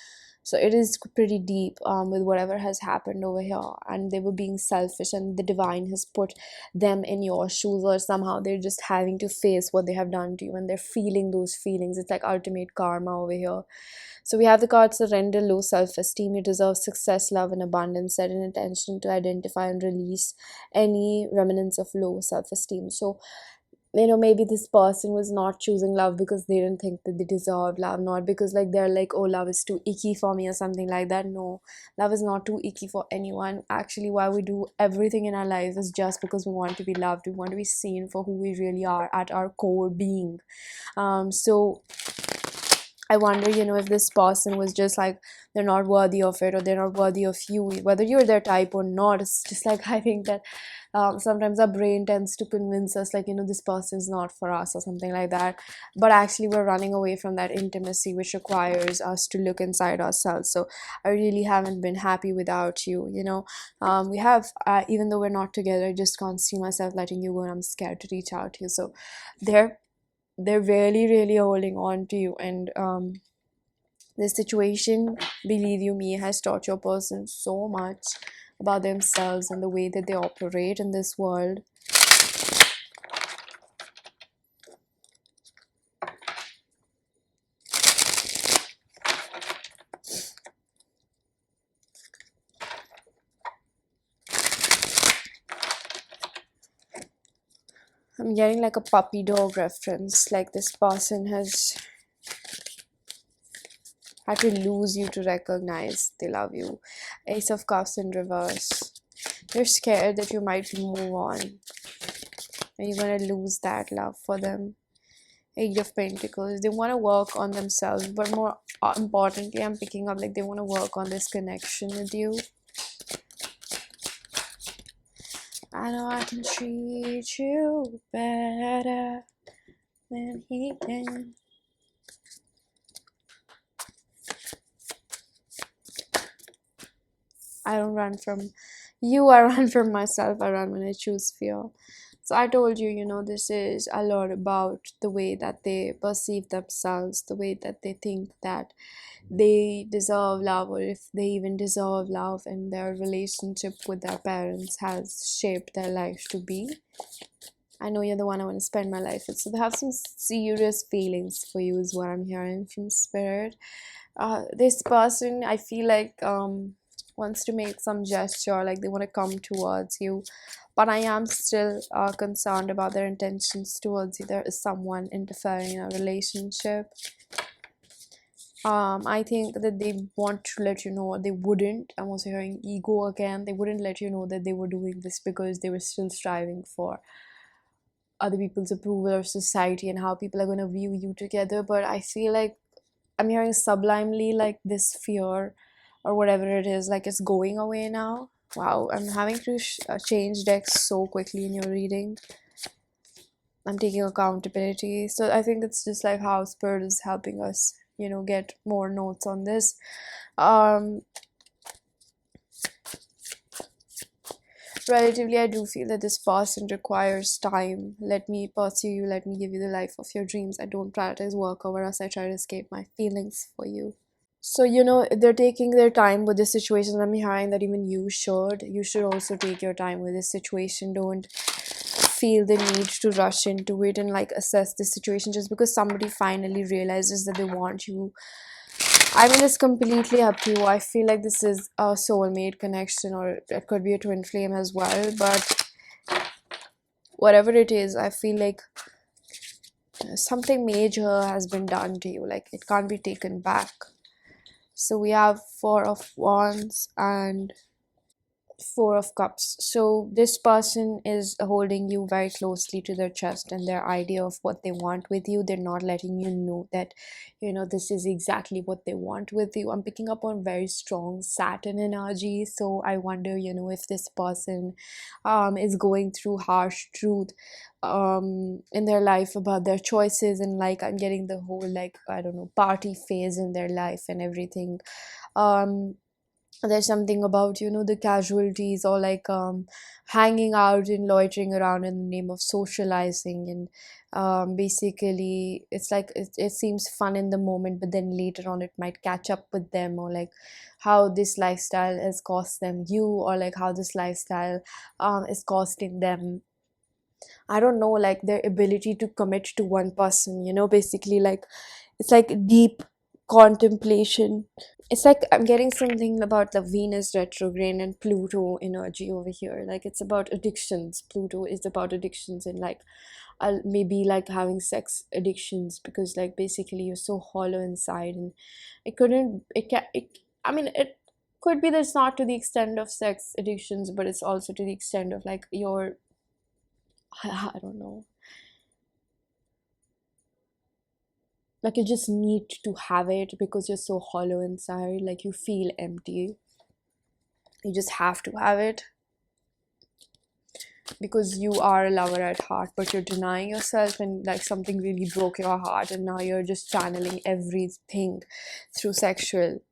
So it is pretty deep with whatever has happened over here, and they were being selfish and the divine has put them in your shoes, or somehow they're just having to face what they have done to you and they're feeling those feelings. It's like ultimate karma over here. So we have the card Surrender, Low Self-Esteem. You deserve success, love and abundance. Set an intention to identify and release any remnants of low self-esteem. So maybe this person was not choosing love because they didn't think that they deserved love, not because like they're like, oh, love is too icky for me or something like that. No, love is not too icky for anyone. Actually, why we do everything in our lives is just because we want to be loved. We want to be seen for who we really are at our core being. So I wonder, if this person was just like they're not worthy of it, or they're not worthy of you, whether you're their type or not. It's just like I think that sometimes our brain tends to convince us like, this person's not for us or something like that. But actually, we're running away from that intimacy, which requires us to look inside ourselves. So I really haven't been happy without you. We have, even though we're not together, I just can't see myself letting you go, and I'm scared to reach out to you. So they're they're really really holding on to you, and this situation, believe you me, has taught your person so much about themselves and the way that they operate in this world. I'm getting like a puppy dog reference, like this person has had to lose you to recognize they love you. Ace of Cups in reverse. They're scared that you might move on and you're gonna lose that love for them. Eight of Pentacles. They want to work on themselves, but more importantly, I'm picking up like they want to work on this connection with you. I know I can treat you better than he can. I don't run from you, I run from myself. I run when I choose fear. So I told you, this is a lot about the way that they perceive themselves, the way that they think that they deserve love, or if they even deserve love, and their relationship with their parents has shaped their life to be. I know you're the one I want to spend my life with. So they have some serious feelings for you, is what I'm hearing from spirit. This person, I feel like, wants to make some gesture, like they want to come towards you, but I am still concerned about their intentions towards you. There is someone interfering in a relationship. I think that they want to let you know, they wouldn't, I'm also hearing ego again, they wouldn't let you know that they were doing this because they were still striving for other people's approval or society and how people are going to view you together. But I feel like I'm hearing sublimely like this fear or whatever it is, like it's going away now. Wow, I'm having to change decks so quickly in your reading. I'm taking accountability. So I think it's just like how spirit is helping us, get more notes on this. Um, Relatively, I do feel that this person requires time. Let me pursue you, let me give you the life of your dreams. I don't prioritize work over us, I try to escape my feelings for you. So, they're taking their time with this situation. I'm hearing that even you should. You should also take your time with this situation. Don't feel the need to rush into it and like assess the situation just because somebody finally realizes that they want you. I mean, it's completely up to you. I feel like this is a soulmate connection, or it could be a twin flame as well. But whatever it is, I feel like something major has been done to you. Like it can't be taken back. So we have Four of Wands and Four of Cups. So this person is holding you very closely to their chest and their idea of what they want with you. They're not letting you know that, this is exactly what they want with you. I'm picking up on very strong Saturn energy. So I wonder, if this person is going through harsh truth in their life about their choices, and like I'm getting the whole like, I don't know, party phase in their life and everything. um there's something about the casualties, or like hanging out and loitering around in the name of socializing, and basically it's like it seems fun in the moment, but then later on it might catch up with them, or like how this lifestyle has cost them you, or like how this lifestyle is costing them, I don't know, like their ability to commit to one person, basically like it's like deep contemplation. It's like I'm getting something about the Venus retrograde and Pluto energy over here. Like it's about addictions. Pluto is about addictions, and like maybe like having sex addictions, because like basically you're so hollow inside, and it couldn't it can it I mean it could be that it's not to the extent of sex addictions, but it's also to the extent of like your I don't know. Like you just need to have it because you're so hollow inside, like you feel empty. You just have to have it because you are a lover at heart, but you're denying yourself, and like something really broke your heart, and now you're just channeling everything through sexual.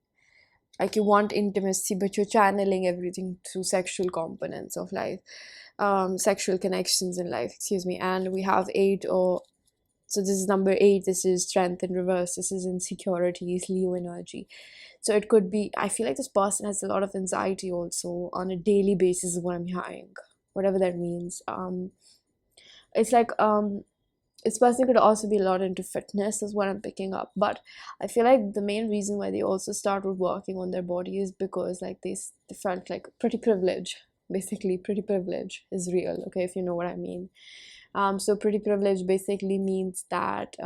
Like you want intimacy, but you're channeling everything through sexual components of life, sexual connections in life, excuse me. And we have eight, or so this is number eight. This is strength in reverse. This is insecurities, Leo energy. So it could be, I feel like this person has a lot of anxiety also on a daily basis, is what I'm hearing, whatever that means. It's like this person could also be a lot into fitness, is what I'm picking up. But I feel like the main reason why they also started working on their body is because like they felt like pretty privilege. Basically, pretty privilege is real, okay, if you know what I mean. So pretty privilege basically means that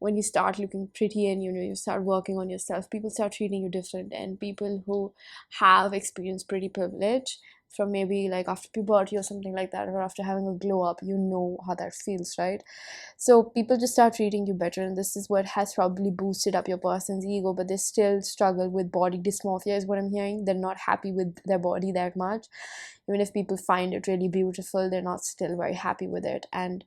when you start looking pretty and you start working on yourself, people start treating you different. And people who have experienced pretty privilege from maybe like after puberty or something like that, or after having a glow up, you know how that feels, right? So people just start treating you better, and this is what has probably boosted up your person's ego. But they still struggle with body dysmorphia, is what I'm hearing. They're not happy with their body that much. Even if people find it really beautiful, they're not still very happy with it, and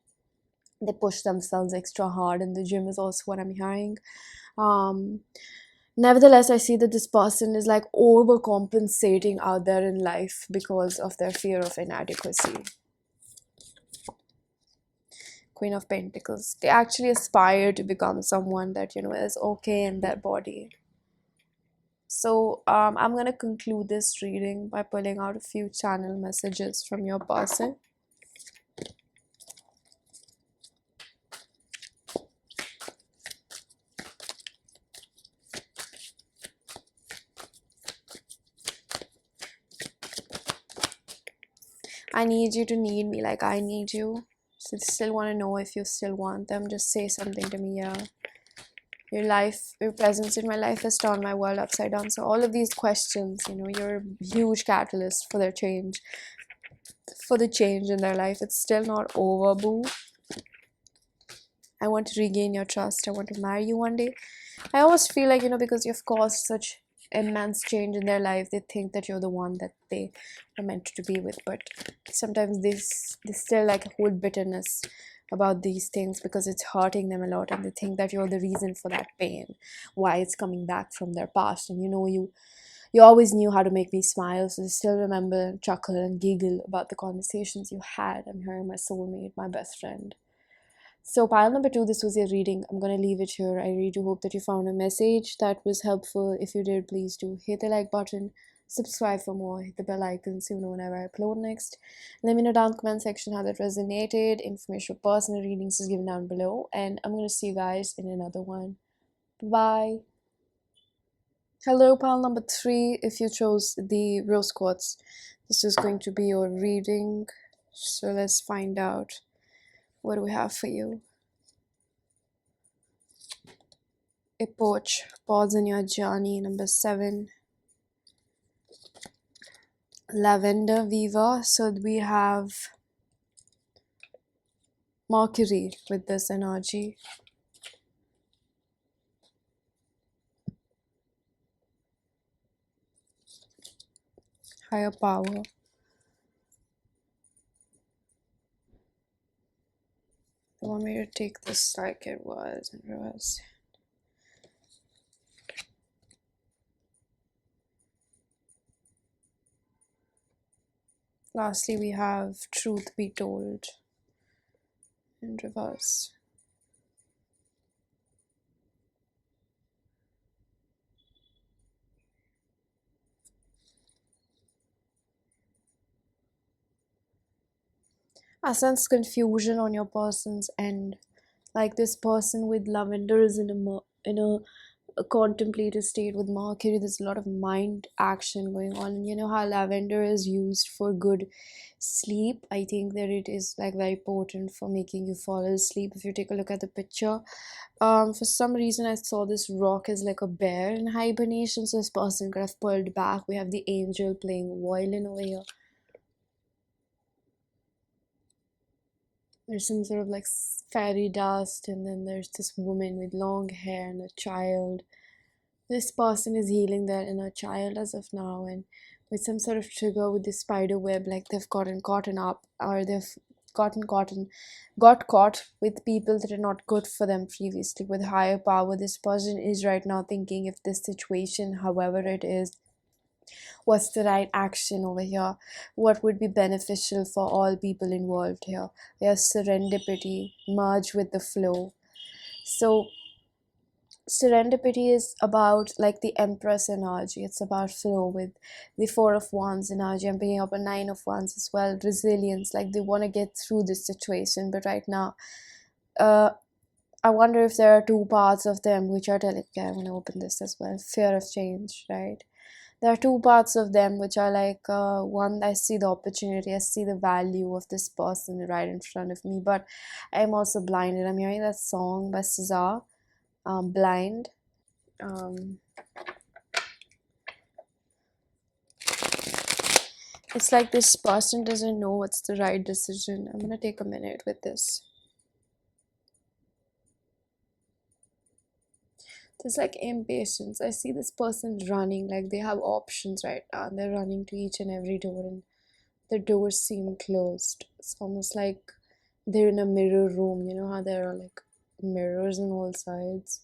they push themselves extra hard in the gym, is also what I'm hearing. um Nevertheless, I see that this person is like overcompensating out there in life because of their fear of inadequacy. Queen of Pentacles. They actually aspire to become someone that, is okay in their body. So I'm going to conclude this reading by pulling out a few channel messages from your person. I need you to need me like I need you. So still want to know if you still want them. Just say something to me, yeah. Your presence in my life has turned my world upside down. So all of these questions, you're a huge catalyst for their change, for the change in their life. It's still not over, boo. I want to regain your trust. I want to marry you one day. I always feel like, because you've caused such immense change in their life, they think that you're the one that they are meant to be with. But sometimes they still like hold bitterness about these things because it's hurting them a lot, and they think that you're the reason for that pain, why it's coming back from their past. And you always knew how to make me smile, so they still remember and chuckle and giggle about the conversations you had. I'm hearing my soulmate, my best friend. So pile number 2, this was your reading. I'm going to leave it here. I really do hope that you found a message that was helpful. If you did, please do hit the like button, subscribe for more, hit the bell icon so you know whenever I upload next. Let me know down in the comment section how that resonated. Information for personal readings is given down below, and I'm going to see you guys in another one. Bye. Hello, pile number 3. If you chose the rose quartz, this is going to be your reading. So let's find out. What do we have for you? Approach, pause in your journey. Number 7. Lavender Viva. So we have Mercury with this energy. Higher power. They want me to take this like it was in reverse. Lastly, we have Truth Be Told in reverse. I sense confusion on your person's end. Like this person with lavender is in a contemplative state with Mercury. There's a lot of mind action going on. And you know how lavender is used for good sleep? I think that it is like very potent for making you fall asleep. If you take a look at the picture, for some reason I saw this rock as like a bear in hibernation, so this person could have pulled back. We have the angel playing violin over here. There's some sort of like fairy dust, and then there's this woman with long hair and a child. This person is healing their inner child as of now, and with some sort of trigger with this spider web, like they've gotten caught up, or they've gotten caught and got caught with people that are not good for them previously. With higher power, this person is right now thinking if this situation, however it is, what's the right action over here, what would be beneficial for all people involved here. Yes, serendipity, merge with the flow. So serendipity is about like the empress energy. It's about flow with the four of wands energy. I'm picking up a nine of wands as well. Resilience, like they want to get through this situation, but right now uh I wonder if there are two parts of them which are telling, okay, I want to open this as well. Fear of change, right? There are two parts of them which are like, one, I see the opportunity, I see the value of this person right in front of me, but I'm also blinded. I'm hearing that song by Cesar, Blind. um it's like this person doesn't know what's the right decision. I'm gonna take a minute with this. There's like impatience. I see this person running, like they have options right now, and they're running to each and every door, and the doors seem closed. It's almost like they're in a mirror room. You know how there are like mirrors on all sides,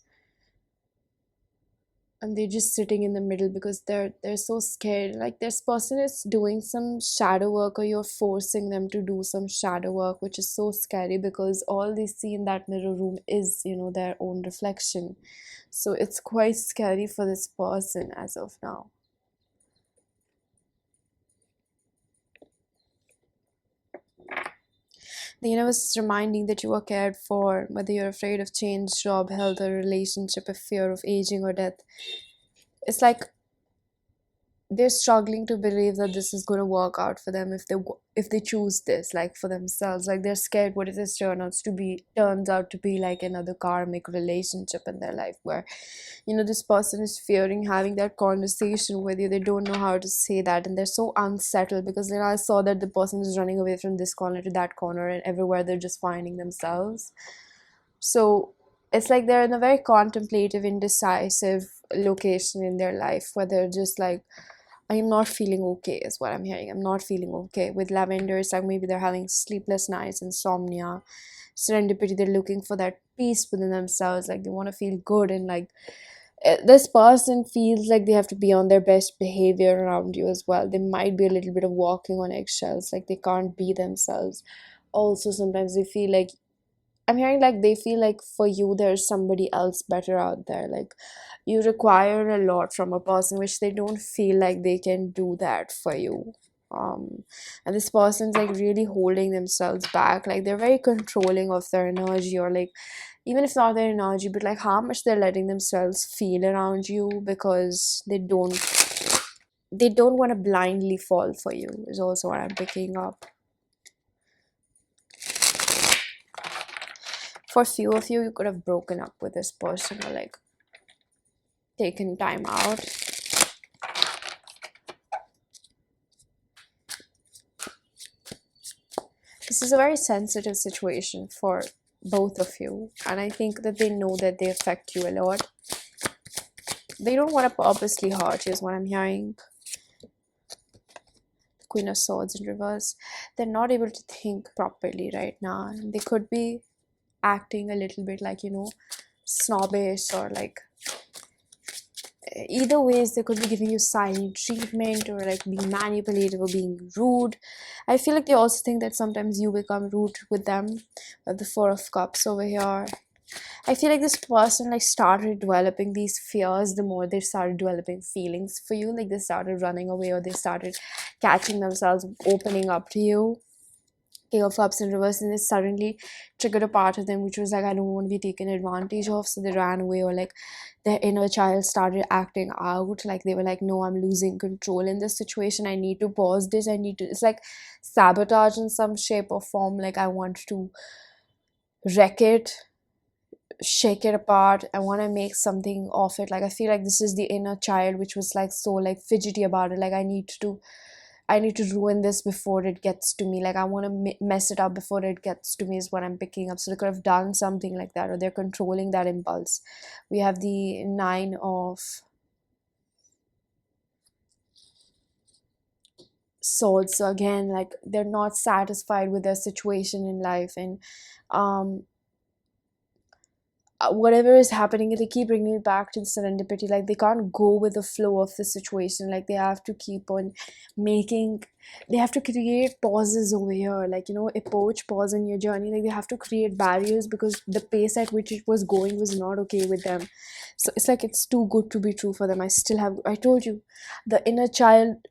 and they're just sitting in the middle because they're so scared. Like this person is doing some shadow work, or you're forcing them to do some shadow work, which is so scary because all they see in that mirror room is, you know, their own reflection. So it's quite scary for this person as of now. The universe is reminding that you are cared for, whether you're afraid of change, job, health, or relationship, a fear of aging or death. It's like they're struggling to believe that this is going to work out for them if they choose this, like for themselves. Like they're scared, what if this turns out to be like another karmic relationship in their life, where, you know, this person is fearing having that conversation with you. They don't know how to say that, and they're so unsettled because then I saw that the person is running away from this corner to that corner, and everywhere they're just finding themselves. So it's like they're in a very contemplative, indecisive location in their life where they're just like, I'm not feeling okay, is what I'm hearing. I'm not feeling okay. With lavender, it's like maybe they're having sleepless nights, insomnia. Serendipity, they're looking for that peace within themselves. Like they want to feel good, and like this person feels like they have to be on their best behavior around you as well. There might be a little bit of walking on eggshells, like they can't be themselves. Also, sometimes they feel like, I'm hearing like they feel like for you there's somebody else better out there. Like you require a lot from a person which they don't feel like they can do that for you. Um, and this person's like really holding themselves back. Like they're very controlling of their energy, or like even if not their energy, but like how much they're letting themselves feel around you, because they don't want to blindly fall for you, is also what I'm picking up. For a few of you, you could have broken up with this person, or like taken time out. This is a very sensitive situation for both of you, and I think that they know that they affect you a lot. They don't want to purposely hurt you, is what I'm hearing. Queen of Swords in reverse. They're not able to think properly right now. They could be acting a little bit like, you know, snobbish, or like either ways they could be giving you silent treatment, or like being manipulative or being rude. I feel like they also think that sometimes you become rude with them. The Four of Cups over here, I feel like this person like started developing these fears the more they started developing feelings for you. Like they started running away, or they started catching themselves opening up to you. King of Cups in reverse, and it suddenly triggered a part of them which was like, I don't want to be taken advantage of, so they ran away, or like their inner child started acting out. Like they were like, no, I'm losing control in this situation, I need to pause this, I need to, it's like sabotage in some shape or form. Like I want to wreck it, shake it apart, I want to make something of it. Like I feel like this is the inner child which was like so like fidgety about it. Like I need to ruin this before it gets to me. Like, I want to mess it up before it gets to me is what I'm picking up. So they could have done something like that, or they're controlling that impulse. We have the 9 of Swords. So again, like, they're not satisfied with their situation in life, and um whatever is happening, they keep bringing it back to the serendipity. Like, they can't go with the flow of the situation. Like, they have to keep on making, they have to create pauses over here, like, a poach pause in your journey. Like, they have to create barriers because the pace at which it was going was not okay with them. So it's like it's too good to be true for them. I told you, the inner child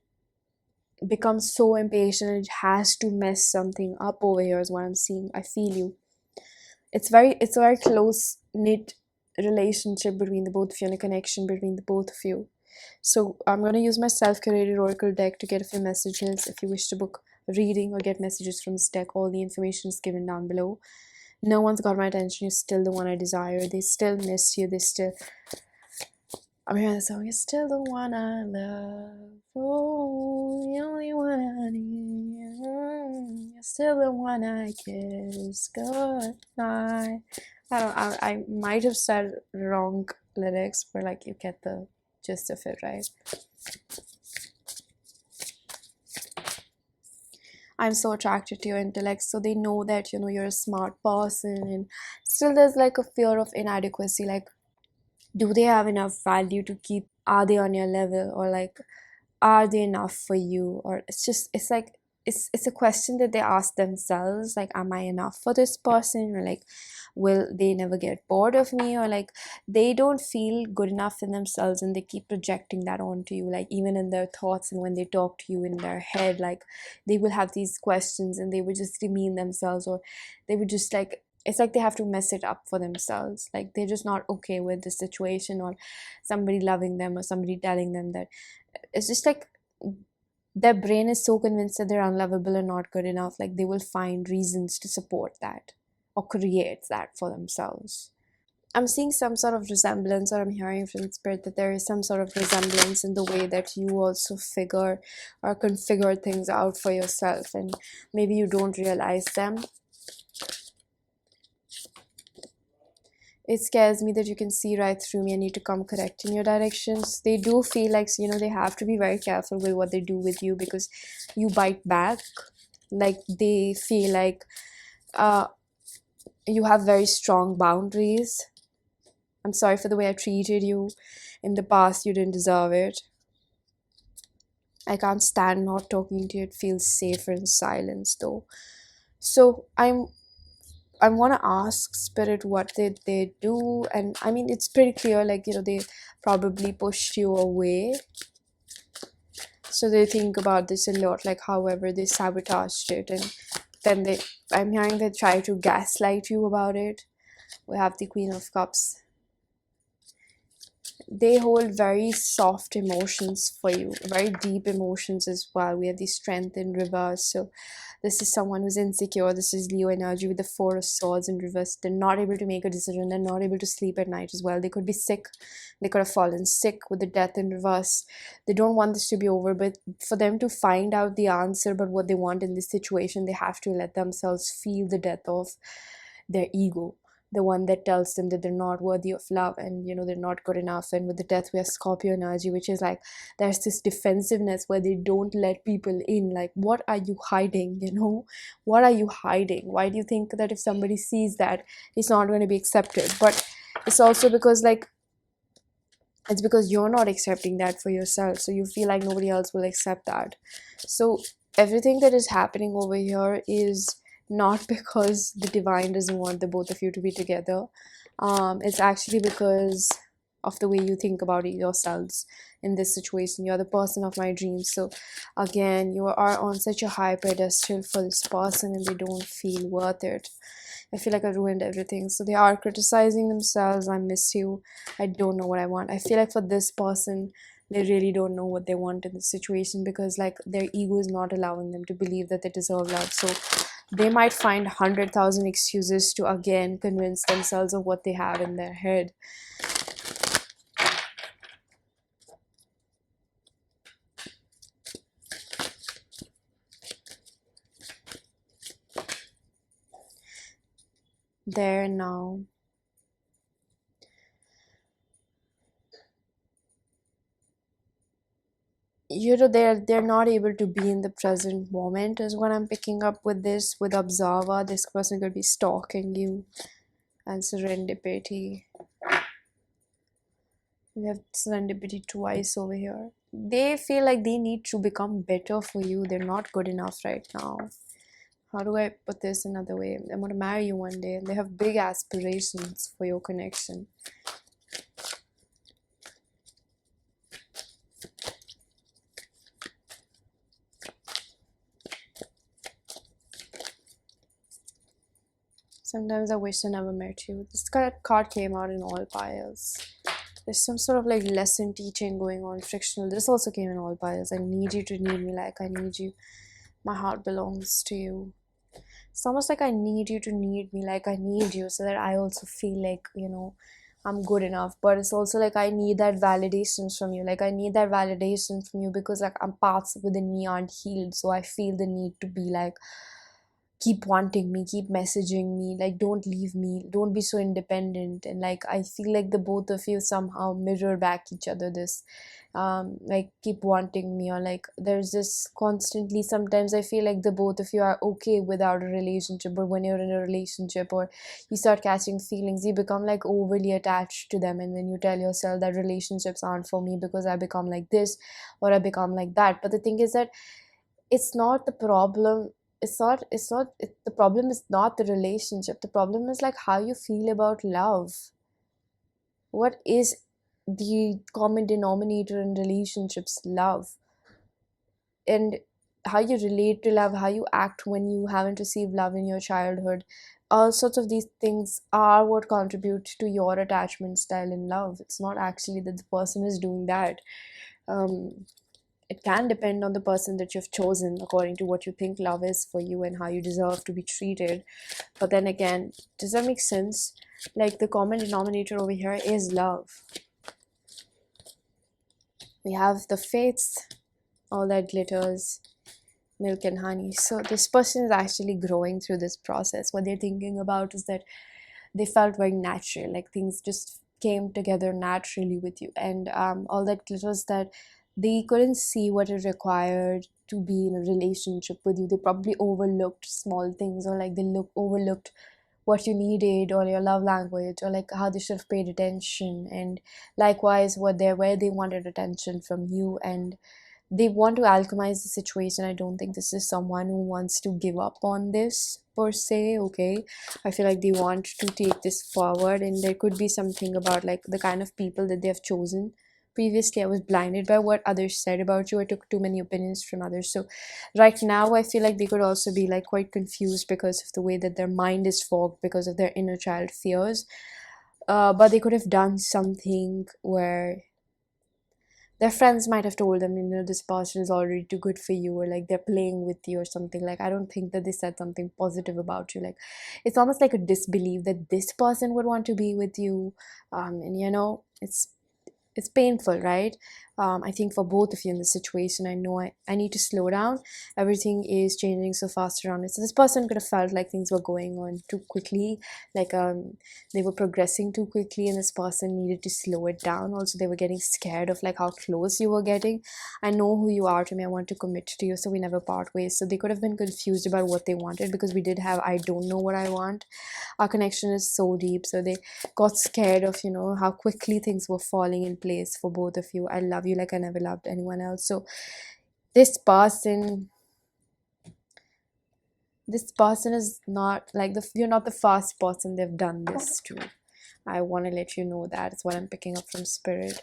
becomes so impatient, it has to mess something up over here is what I'm seeing. I feel you. It's a very close knit relationship between the both of you, and a connection between the both of you. So I'm going to use my self-curated oracle deck to get a few messages. If you wish to book a reading or get messages from this deck, all the information is given down below. No one's got my attention. You're still the one I desire. They still miss you. I'm hearing the song. You're still the one I love. Oh, the only one I need. You're still the one I kiss. Good night. I might have said wrong lyrics, but like, you get the gist of it, right? I'm so attracted to your intellect. So they know that, you're a smart person, and still there's like a fear of inadequacy. Like, do they have enough value to keep, are they on your level, or like, are they enough for you? Or it's like, it's a question that they ask themselves, like, am I enough for this person? Or like, will they never get bored of me? Or like, they don't feel good enough in themselves, and they keep projecting that onto you, like, even in their thoughts, and when they talk to you in their head, like, they will have these questions, and they would just demean themselves, or they would just like, it's like they have to mess it up for themselves. Like, they're just not okay with the situation, or somebody loving them, or somebody telling them that. It's just like their brain is so convinced that they're unlovable and not good enough. Like, they will find reasons to support that or create that for themselves. I'm seeing some sort of resemblance, or I'm hearing from spirit that there is some sort of resemblance in the way that you also figure or configure things out for yourself, and maybe you don't realize them. It scares me that you can see right through me and need to come correct in your directions. They do feel like, they have to be very careful with what they do with you, because you bite back. Like, they feel like you have very strong boundaries. I'm sorry for the way I treated you in the past. You didn't deserve it. I can't stand not talking to you. It feels safer in silence, though. So I want to ask spirit, what did they do? And I mean, it's pretty clear, like, they probably pushed you away. So they think about this a lot, like, however they sabotaged it, and then I'm hearing they try to gaslight you about it. We have the Queen of Cups. They hold very soft emotions for you, very deep emotions as well. We have the Strength in reverse. So this is someone who's insecure. This is Leo energy with the Four of Swords in reverse. They're not able to make a decision. They're not able to sleep at night as well. They could be sick. They could have fallen sick with the Death in reverse. They don't want this to be over, but for them to find out the answer about what they want in this situation, they have to let themselves feel the death of their ego, the one that tells them that they're not worthy of love, and they're not good enough. And with the Death, we have Scorpio energy, which is like, there's this defensiveness where they don't let people in. Like, what are you hiding? What are you hiding? Why do you think that if somebody sees that, it's not going to be accepted? But it's also because, like, it's because you're not accepting that for yourself, so you feel like nobody else will accept that. So everything that is happening over here is not because the divine doesn't want the both of you to be together. It's actually because of the way you think about it yourselves in this situation. You're the person of my dreams. So again, you are on such a high pedestal for this person, and they don't feel worth it. I feel like I ruined everything. So they are criticizing themselves. I miss you. I don't know what I want. I feel like for this person, they really don't know what they want in this situation, because like, their ego is not allowing them to believe that they deserve love. So they might find 100,000 excuses to again convince themselves of what they have in their head. there now. They're not able to be in the present moment is what I'm picking up with this. With observer, this person could be stalking you. And serendipity, we have serendipity twice over here. They feel like they need to become better for you. They're not good enough right now. How do I put this another way? I'm gonna marry you one day, and they have big aspirations for your connection. Sometimes I wish I never met you. This card came out in all piles. There's some sort of like lesson teaching going on, frictional. This also came in all piles. I need you to need me like I need you. My heart belongs to you. It's almost like I need you to need me like I need you, so that I also feel like, I'm good enough. But it's also like I need that validation from you. Like I need that validation from you because like parts within me aren't healed. So I feel the need to be like, keep wanting me, keep messaging me, like don't leave me, don't be so independent. And like I feel like the both of you somehow mirror back each other this, like keep wanting me, or like there's this constantly, sometimes I feel like the both of you are okay without a relationship, but when you're in a relationship or you start catching feelings, you become like overly attached to them, and then you tell yourself that relationships aren't for me because I become like this or I become like that. But the thing is that it's not the problem, the problem is not the relationship. The problem is like how you feel about love. What is the common denominator in relationships? Love. And how you relate to love, how you act when you haven't received love in your childhood, all sorts of these things are what contribute to your attachment style in love. It's not actually that the person is doing that. It can depend on the person that you've chosen according to what you think love is for you and how you deserve to be treated. But then again, does that make sense? Like the common denominator over here is love. We have the fates, all that glitters, milk and honey. So this person is actually growing through this process. What they're thinking about is that they felt very natural, like things just came together naturally with you. And all that glitters, that they couldn't see what it required to be in a relationship with you. They probably overlooked small things, or like overlooked what you needed or your love language, or like how they should have paid attention, and likewise where they wanted attention from you. And they want to alchemize the situation. I don't think this is someone who wants to give up on this per se, okay? I feel like they want to take this forward, and there could be something about like the kind of people that they have chosen. Previously I was blinded by what others said about you. I took too many opinions from others. So right now I feel like they could also be like quite confused because of the way that their mind is fogged because of their inner child fears. But they could have done something where their friends might have told them, this person is already too good for you, or like they're playing with you or something. Like I don't think that they said something positive about you. Like it's almost like a disbelief that this person would want to be with you. And it's painful, right? I think for both of you in this situation, I know I need to slow down. Everything is changing so fast around it. So this person could have felt like things were going on too quickly, like they were progressing too quickly, and this person needed to slow it down. Also, they were getting scared of like how close you were getting. I know who you are to me. I want to commit to you, so we never part ways. So they could have been confused about what they wanted, because we did have I don't know what I want. Our connection is so deep, so they got scared of how quickly things were falling in place for both of you. I love you like I never loved anyone else. So this person is not like you're not the first person they've done this to. I want to let you know that. It's what I'm picking up from spirit.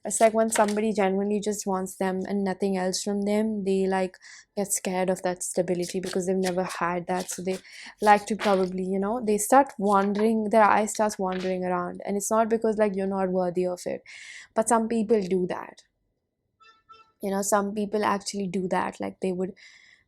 It's like when somebody genuinely just wants them and nothing else from them, they like get scared of that stability because they've never had that. So they like to probably, they start wandering, their eyes starts wandering around. And it's not because like you're not worthy of it. But some people do that. Some people actually do that. Like they would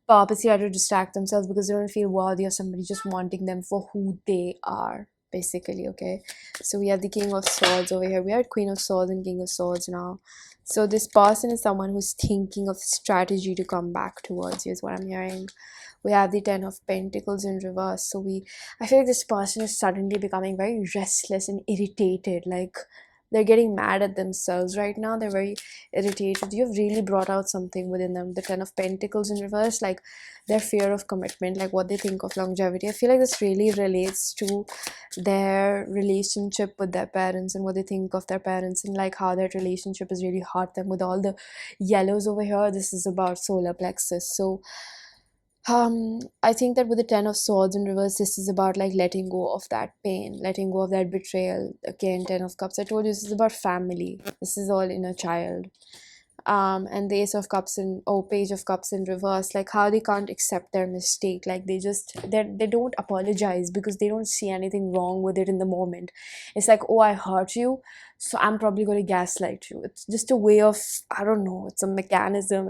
purposely try to distract themselves because they don't feel worthy of somebody just wanting them for who they are, basically. Okay, so we have the King of Swords over here. We have Queen of Swords and King of Swords now. So this person is someone who's thinking of strategy to come back towards you, is what I'm hearing. We have the Ten of Pentacles in reverse. So I feel like this person is suddenly becoming very restless and irritated. Like they're getting mad at themselves right now. They're very irritated. You've really brought out something within them. The Ten of Pentacles in reverse, like their fear of commitment, like what they think of longevity. I feel like this really relates to their relationship with their parents and what they think of their parents, and like how that relationship has really hurt them. With all the yellows over here, this is about solar plexus. So I think that with the Ten of Swords in reverse, this is about like letting go of that pain, letting go of that betrayal. Again, Ten of Cups, I told you this is about family. This is all inner child. And the Ace of Cups in Page of Cups in reverse, like how they can't accept their mistake. Like they don't apologize because they don't see anything wrong with it in the moment. It's like, oh, I hurt you, so I'm probably going to gaslight you. It's just a way of, I don't know, it's a mechanism.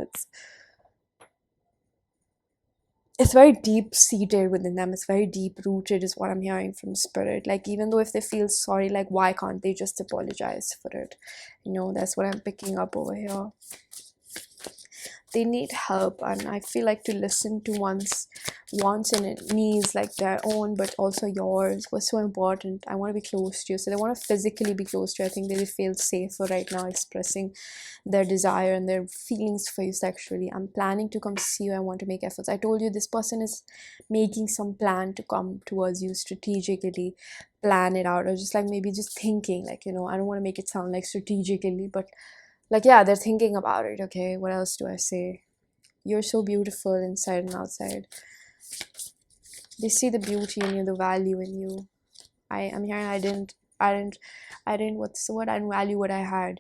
It's very deep seated within them. It's very deep rooted, is what I'm hearing from spirit. Like, even though if they feel sorry, like, why can't they just apologize for it? That's what I'm picking up over here. They need help, and I feel like to listen to one's wants and needs, like their own but also yours, was so important. I want to be close to you, so they want to physically be close to you. I think they will feel safer right now expressing their desire and their feelings for you sexually. I'm planning to come see you. I want to make efforts. I told you this person is making some plan to come towards you strategically, plan it out, or just like maybe just thinking, like, I don't want to make it sound like strategically, but like, yeah, they're thinking about it. Okay, what else do I say? You're so beautiful inside and outside. They see the beauty in you, the value in you. I'm hearing I didn't what's the word? I didn't value what I had.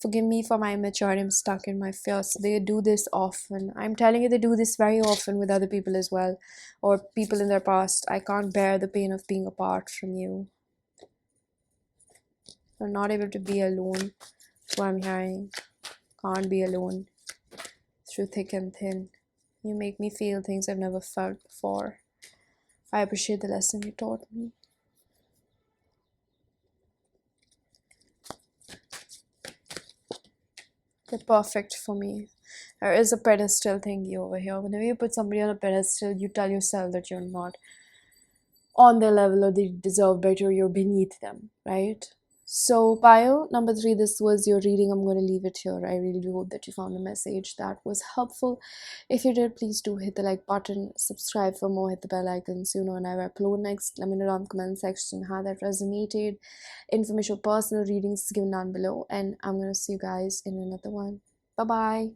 Forgive me for my immaturity. I'm stuck in my fears. So they do this often. I'm telling you, they do this very often with other people as well, or people in their past. I can't bear the pain of being apart from you. I'm not able to be alone. That's what I'm hearing. Can't be alone through thick and thin. You make me feel things I've never felt before. I appreciate the lesson you taught me. They're perfect for me. There is a pedestal thingy over here. Whenever you put somebody on a pedestal, you tell yourself that you're not on their level or they deserve better, you're beneath them, right? So, Pio, number 3, this was your reading. I'm going to leave it here. I really do hope that you found the message that was helpful. If you did, please do hit the like button, subscribe for more, hit the bell icon so you know when I upload next. Let me know down in the comment section how that resonated. Information, personal readings is given down below, and I'm going to see you guys in another one. Bye-bye.